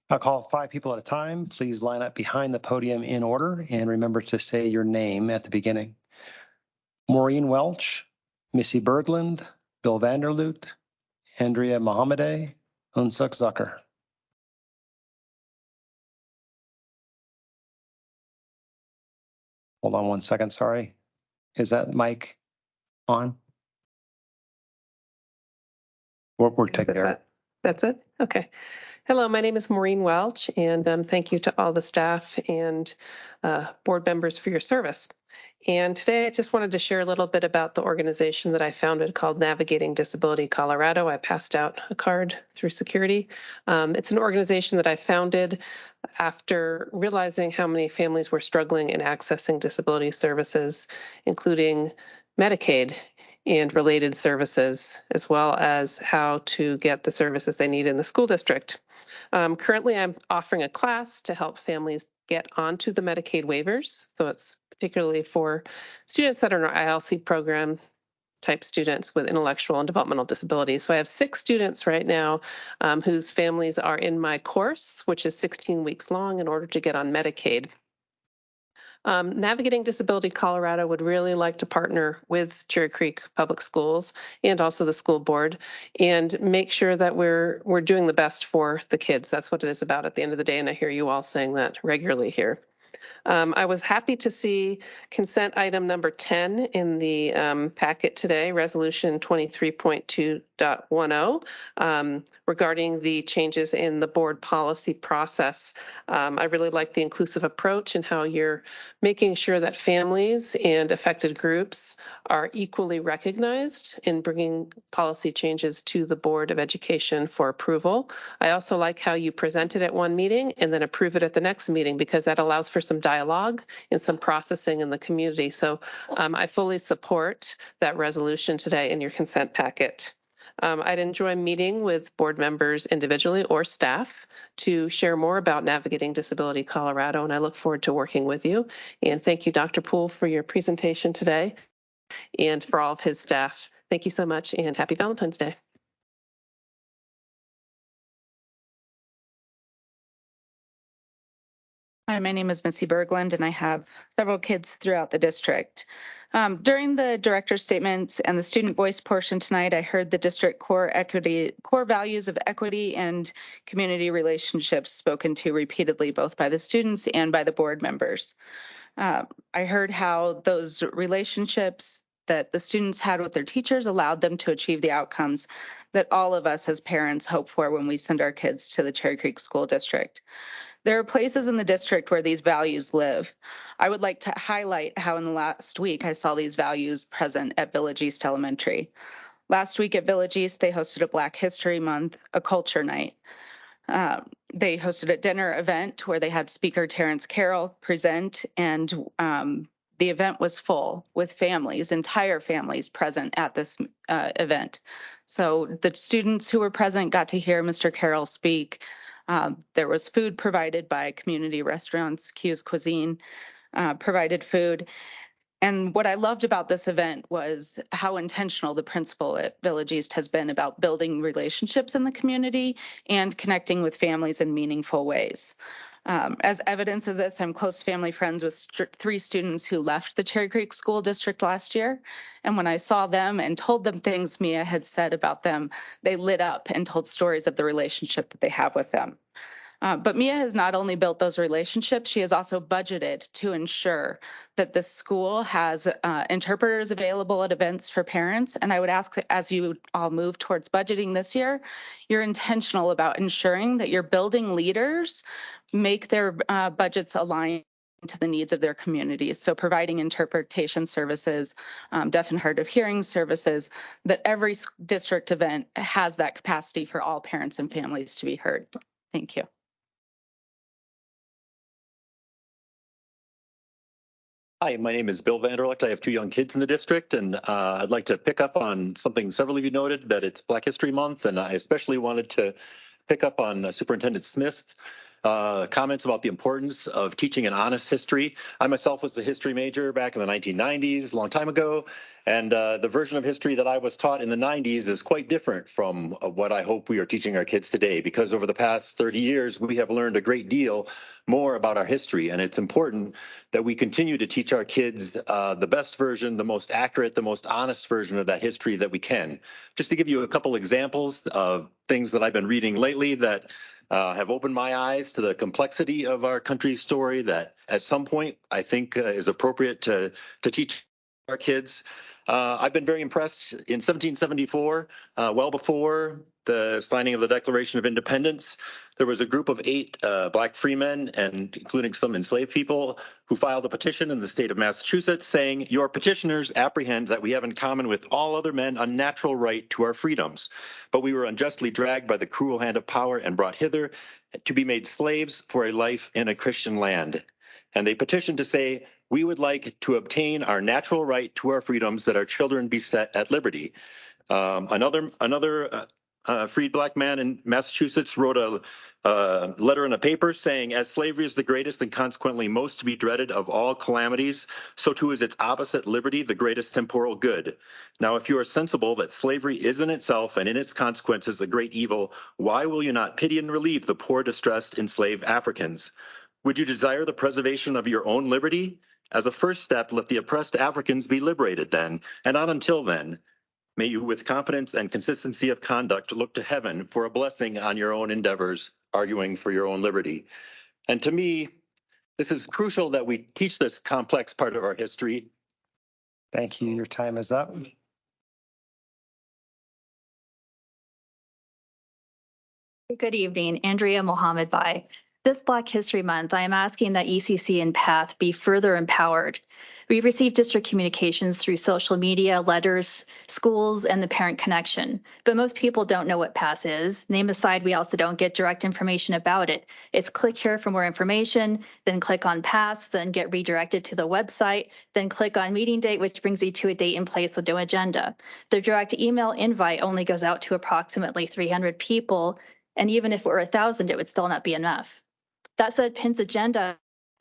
I'll call 5 people at a time. Please line up behind the podium in order and remember to say your name at the beginning. Maureen Welch, Missy Berglund, Bill Vanderloot, Andrea Mohamedeh, Unsuk Zucker. Hold on 1 second, sorry. Is that mic on? We're taking care of it. That's it? Okay. Hello, my name is Maureen Welch, and thank you to all the staff and board members for your service. And today I just wanted to share a little bit about the organization that I founded called Navigating Disability Colorado. I passed out a card through security. It's an organization that I founded after realizing how many families were struggling in accessing disability services, including Medicaid and related services, as well as how to get the services they need in the school district. Currently, I'm offering a class to help families get onto the Medicaid waivers. So it's particularly for students that are in our ILC program type students with intellectual and developmental disabilities. So I have 6 students right now whose families are in my course, which is 16 weeks long in order to get on Medicaid. Navigating Disability Colorado would really like to partner with Cherry Creek Public Schools and also the school board and make sure that we're doing the best for the kids. That's what it is about at the end of the day, and I hear you all saying that regularly here. I was happy to see consent item number 10 in the packet today, resolution 23.2.10, regarding the changes in the board policy process. I really like the inclusive approach and how you're making sure that families and affected groups are equally recognized in bringing policy changes to the Board of Education for approval. I also like how you present it at one meeting and then approve it at the next meeting, because that allows for some dialogue and some processing in the community. So I fully support that resolution today in your consent packet. I'd enjoy meeting with board members individually or staff to share more about Navigating Disability Colorado, and I look forward to working with you. And thank you, Dr. Poole, for your presentation today and for all of his staff. Thank you so much, and happy Valentine's Day. Hi, my name is Missy Berglund, and I have several kids throughout the district. During the director's statements and the student voice portion tonight, I heard the district core values of equity and community relationships spoken to repeatedly, both by the students and by the board members. I heard how those relationships that the students had with their teachers allowed them to achieve the outcomes that all of us as parents hope for when we send our kids to the Cherry Creek School District. There are places in the district where these values live. I would like to highlight how in the last week I saw these values present at Village East Elementary. Last week at Village East, they hosted a Black History Month, a culture night. They hosted a dinner event where they had speaker Terrence Carroll present, and the event was full with families, entire families present at this event. So the students who were present got to hear Mr. Carroll speak There was food provided by community restaurants. Q's Cuisine provided food. And what I loved about this event was how intentional the principal at Village East has been about building relationships in the community and connecting with families in meaningful ways. As evidence of this, I'm close family friends with 3 students who left the Cherry Creek School District last year. And when I saw them and told them things Mia had said about them, they lit up and told stories of the relationship that they have with them. But Mia has not only built those relationships, she has also budgeted to ensure that the school has interpreters available at events for parents. And I would ask, as you all move towards budgeting this year, you're intentional about ensuring that your building leaders make their budgets align to the needs of their communities. So providing interpretation services, deaf and hard of hearing services, that every district event has that capacity for all parents and families to be heard. Thank you. Hi, my name is Bill Vanderlecht. I have 2 young kids in the district, and I'd like to pick up on something several of you noted, that it's Black History Month, and I especially wanted to pick up on Superintendent Smith comments about the importance of teaching an honest history. I myself was a history major back in the 1990s, a long time ago, and the version of history that I was taught in the 90s is quite different from what I hope we are teaching our kids today, because over the past 30 years, we have learned a great deal more about our history, and it's important that we continue to teach our kids the best version, the most accurate, the most honest version of that history that we can. Just to give you a couple examples of things that I've been reading lately that have opened my eyes to the complexity of our country's story, that at some point I think is appropriate to teach our kids. I've been very impressed. In 1774, well before the signing of the Declaration of Independence, there was a group of 8 Black freemen, and including some enslaved people, who filed a petition in the state of Massachusetts saying, "Your petitioners apprehend that we have in common with all other men a natural right to our freedoms, but we were unjustly dragged by the cruel hand of power and brought hither to be made slaves for a life in a Christian land." And they petitioned to say, "We would like to obtain our natural right to our freedoms, that our children be set at liberty." Another freed Black man in Massachusetts wrote a letter in a paper saying, "As slavery is the greatest and consequently most to be dreaded of all calamities, so too is its opposite, liberty, the greatest temporal good. Now, if you are sensible that slavery is in itself and in its consequences a great evil, why will you not pity and relieve the poor, distressed, enslaved Africans? Would you desire the preservation of your own liberty? As a first step, let the oppressed Africans be liberated then, and not until then. May you, with confidence and consistency of conduct, look to heaven for a blessing on your own endeavors, arguing for your own liberty." And to me, this is crucial that we teach this complex part of our history. Thank you. Your time is up. Good evening, Andrea Mohammed Bai. This Black History Month, I am asking that ECC and PATH be further empowered. We receive district communications through social media, letters, schools, and the parent connection. But most people don't know what PATH is. Name aside, we also don't get direct information about it. It's click here for more information, then click on PATH, then get redirected to the website, then click on meeting date, which brings you to a date and place with no agenda. The direct email invite only goes out to approximately 300 people, and even if it were 1,000, it would still not be enough. That said, PIN's agenda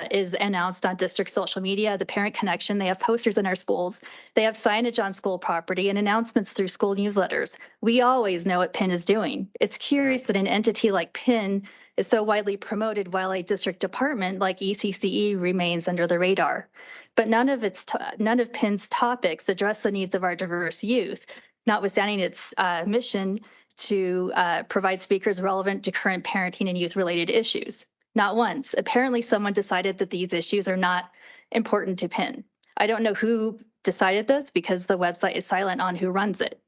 is announced on district social media, the parent connection. They have posters in our schools. They have signage on school property and announcements through school newsletters. We always know what PIN is doing. It's curious that an entity like PIN is so widely promoted while a district department like ECCE remains under the radar. But none of PIN's topics address the needs of our diverse youth, notwithstanding its mission to provide speakers relevant to current parenting and youth-related issues. Not once. Apparently, someone decided that these issues are not important to PIN. I don't know who decided this because the website is silent on who runs it.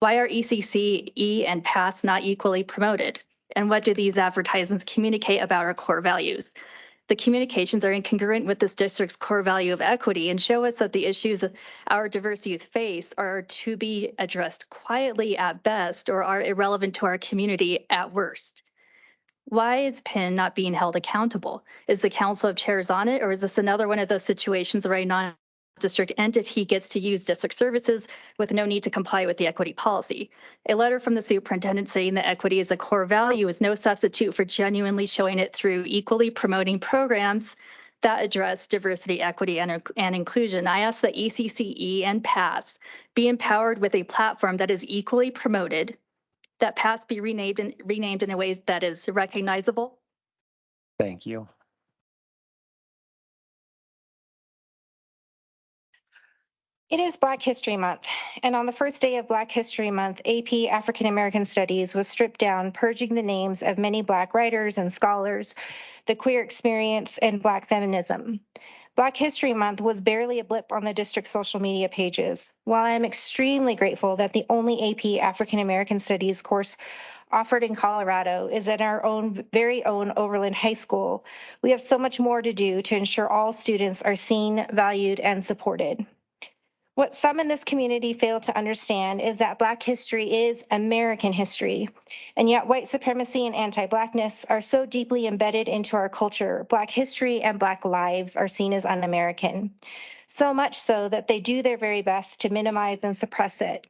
Why are ECCE and PATH not equally promoted? And what do these advertisements communicate about our core values? The communications are incongruent with this district's core value of equity and show us that the issues our diverse youth face are to be addressed quietly at best or are irrelevant to our community at worst. Why is PIN not being held accountable? Is the Council of Chairs on it, or is this another one of those situations where a district entity gets to use district services with no need to comply with the equity policy. A letter from the superintendent saying that equity is a core value is no substitute for genuinely showing it through equally promoting programs that address diversity, equity, and inclusion. I ask that ECCE and PASS be empowered with a platform that is equally promoted, that PASS be renamed in a way that is recognizable. Thank you. It is Black History Month, and on the first day of Black History Month, AP African American Studies was stripped down, purging the names of many Black writers and scholars, the queer experience, and Black feminism. Black History Month was barely a blip on the district's social media pages. While I am extremely grateful that the only AP African American Studies course offered in Colorado is at our very own Overland High School, we have so much more to do to ensure all students are seen, valued, and supported. What some in this community fail to understand is that Black history is American history, and yet white supremacy and anti-Blackness are so deeply embedded into our culture. Black history and Black lives are seen as un-American, so much so that they do their very best to minimize and suppress it.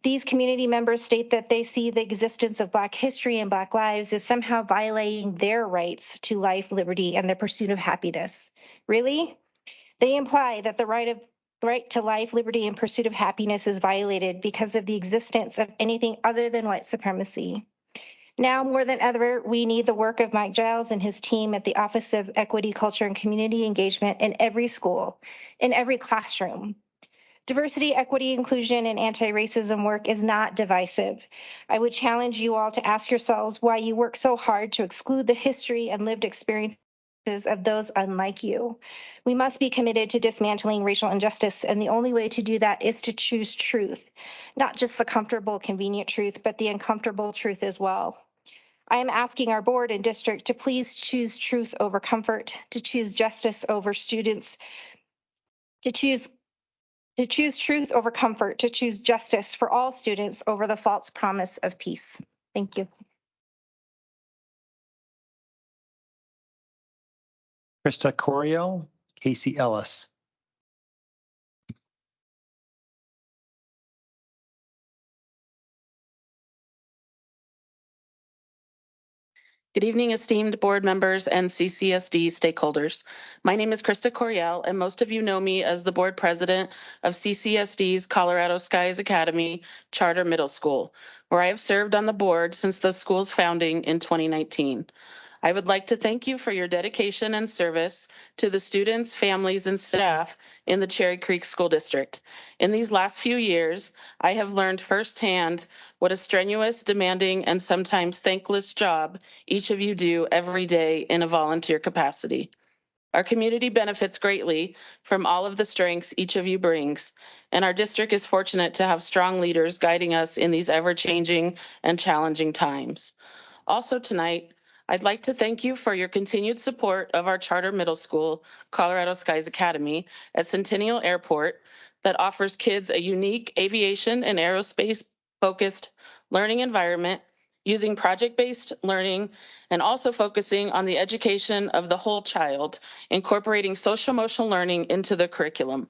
These community members state that they see the existence of Black history and Black lives as somehow violating their rights to life, liberty, and the pursuit of happiness. Really? They imply that the right to life, liberty, and pursuit of happiness is violated because of the existence of anything other than white supremacy. Now more than ever, we need the work of Mike Giles and his team at the Office of Equity, Culture, and Community Engagement in every school, in every classroom. Diversity, equity, inclusion, and anti-racism work is not divisive. I would challenge you all to ask yourselves why you work so hard to exclude the history and lived experiences of those unlike you. We must be committed to dismantling racial injustice, and the only way to do that is to choose truth, not just the comfortable, convenient truth, but the uncomfortable truth as well. I am asking our board and district to please choose truth over comfort, to choose justice over students, to choose truth over comfort, to choose justice for all students over the false promise of peace. Thank you. Krista Coriel, Casey Ellis. Good evening, esteemed board members and CCSD stakeholders. My name is Krista Coriel, and most of you know me as the board president of CCSD's Colorado Skies Academy Charter Middle School, where I have served on the board since the school's founding in 2019. I would like to thank you for your dedication and service to the students, families, and staff in the Cherry Creek School District. In these last few years, I have learned firsthand what a strenuous, demanding, and sometimes thankless job each of you do every day in a volunteer capacity. Our community benefits greatly from all of the strengths each of you brings, and our district is fortunate to have strong leaders guiding us in these ever-changing and challenging times. Also tonight, I'd like to thank you for your continued support of our charter middle school, Colorado Skies Academy, at Centennial Airport, that offers kids a unique aviation and aerospace-focused learning environment using project-based learning and also focusing on the education of the whole child, incorporating social-emotional learning into the curriculum.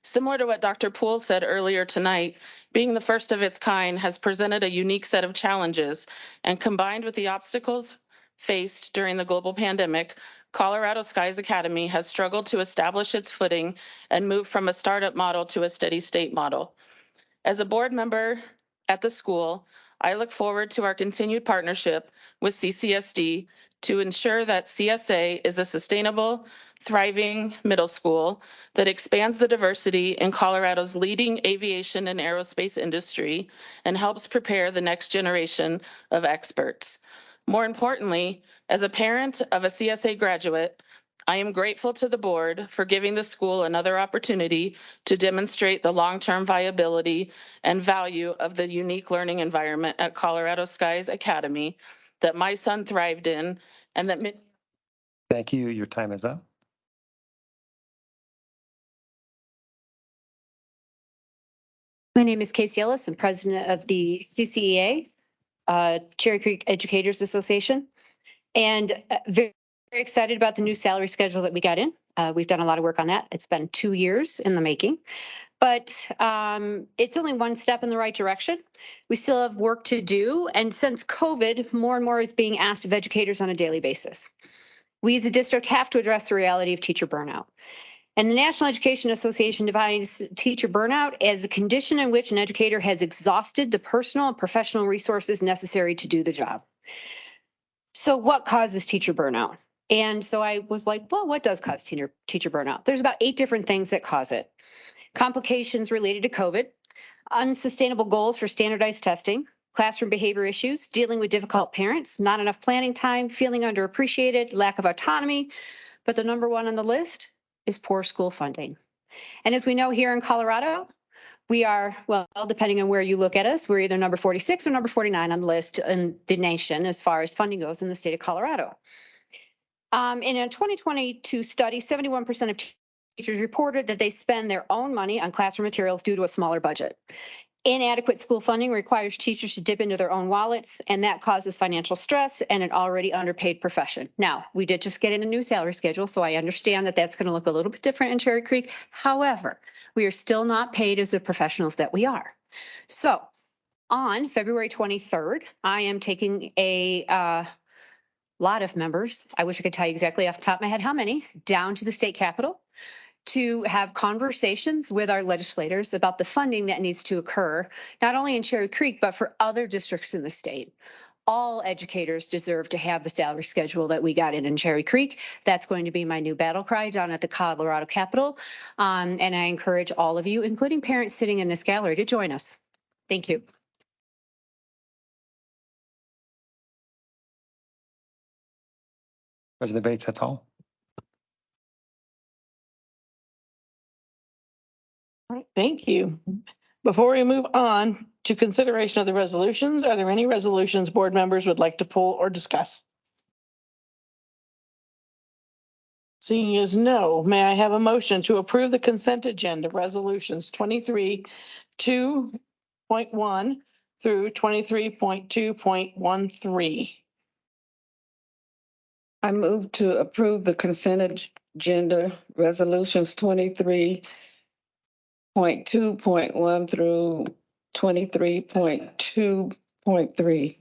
Similar to what Dr. Poole said earlier tonight, being the first of its kind has presented a unique set of challenges, and combined with the obstacles faced during the global pandemic, Colorado Skies Academy has struggled to establish its footing and move from a startup model to a steady state model. As a board member at the school, I look forward to our continued partnership with CCSD to ensure that CSA is a sustainable, thriving middle school that expands the diversity in Colorado's leading aviation and aerospace industry and helps prepare the next generation of experts. More importantly, as a parent of a CSA graduate, I am grateful to the board for giving the school another opportunity to demonstrate the long-term viability and value of the unique learning environment at Colorado Skies Academy that my son thrived in and that. Thank you. Your time is up. My name is Casey Ellis. I'm president of the CCEA, Cherry Creek Educators Association, and very excited about the new salary schedule that we got in. We've done a lot of work on that. It's been 2 years in the making, but it's only one step in the right direction. We still have work to do. And since COVID, more and more is being asked of educators on a daily basis. We as a district have to address the reality of teacher burnout. And the National Education Association defines teacher burnout as a condition in which an educator has exhausted the personal and professional resources necessary to do the job. So what causes teacher burnout? And so I was like, well, what does cause teacher burnout? There's about 8 different things that cause it. Complications related to COVID, unsustainable goals for standardized testing, classroom behavior issues, dealing with difficult parents, not enough planning time, feeling underappreciated, lack of autonomy. But the number one on the list is poor school funding. And as we know here in Colorado, we are, well, depending on where you look at us, we're either number 46 or number 49 on the list in the nation as far as funding goes in the state of Colorado. In a 2022 study, 71% of teachers reported that they spend their own money on classroom materials due to a smaller budget. Inadequate school funding requires teachers to dip into their own wallets, and that causes financial stress and an already underpaid profession. Now, we did just get in a new salary schedule, so I understand that that's going to look a little bit different in Cherry Creek. However, we are still not paid as the professionals that we are. So on February 23rd, I am taking a lot of members, I wish I could tell you exactly off the top of my head how many, down to the state capitol to have conversations with our legislators about the funding that needs to occur, not only in Cherry Creek, but for other districts in the state. All educators deserve to have the salary schedule that we got in Cherry Creek. That's going to be my new battle cry down at the Colorado Capitol. And I encourage all of you, including parents sitting in this gallery, to join us. Thank you. President Bates, that's all. All right, thank you. Before we move on to consideration of the resolutions, are there any resolutions board members would like to pull or discuss? Seeing as no, may I have a motion to approve the consent agenda resolutions 23.2.1 through 23.2.13? I move to approve the consent agenda resolutions 23.2.1 through 23.2.3.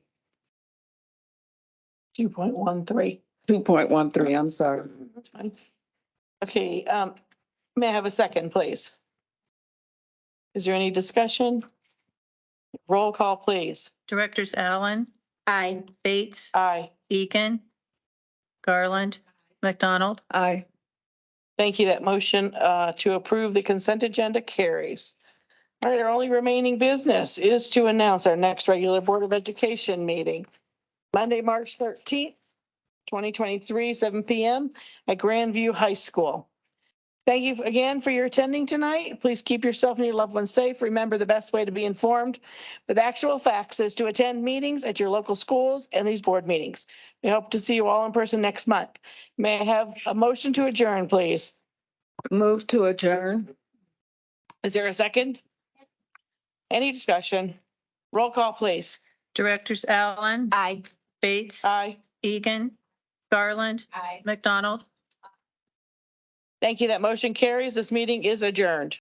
2.13. 2.13, I'm sorry. That's fine. Okay, may I have a second, please? Is there any discussion? Roll call, please. Directors Allen. Aye. Bates. Aye. Egan. Garland. McDonald. Aye. Thank you. That motion to approve the consent agenda carries. All right, our only remaining business is to announce our next regular Board of Education meeting, Monday, March 13th, 2023, 7 p.m. at Grandview High School. Thank you again for your attending tonight. Please keep yourself and your loved ones safe. Remember, the best way to be informed with actual facts is to attend meetings at your local schools and these board meetings. We hope to see you all in person next month. May I have a motion to adjourn, please? Move to adjourn. Is there a second? Any discussion? Roll call, please. Directors Allen. Aye. Bates. Aye. Egan. Garland. Aye. McDonald. Thank you. That motion carries. This meeting is adjourned.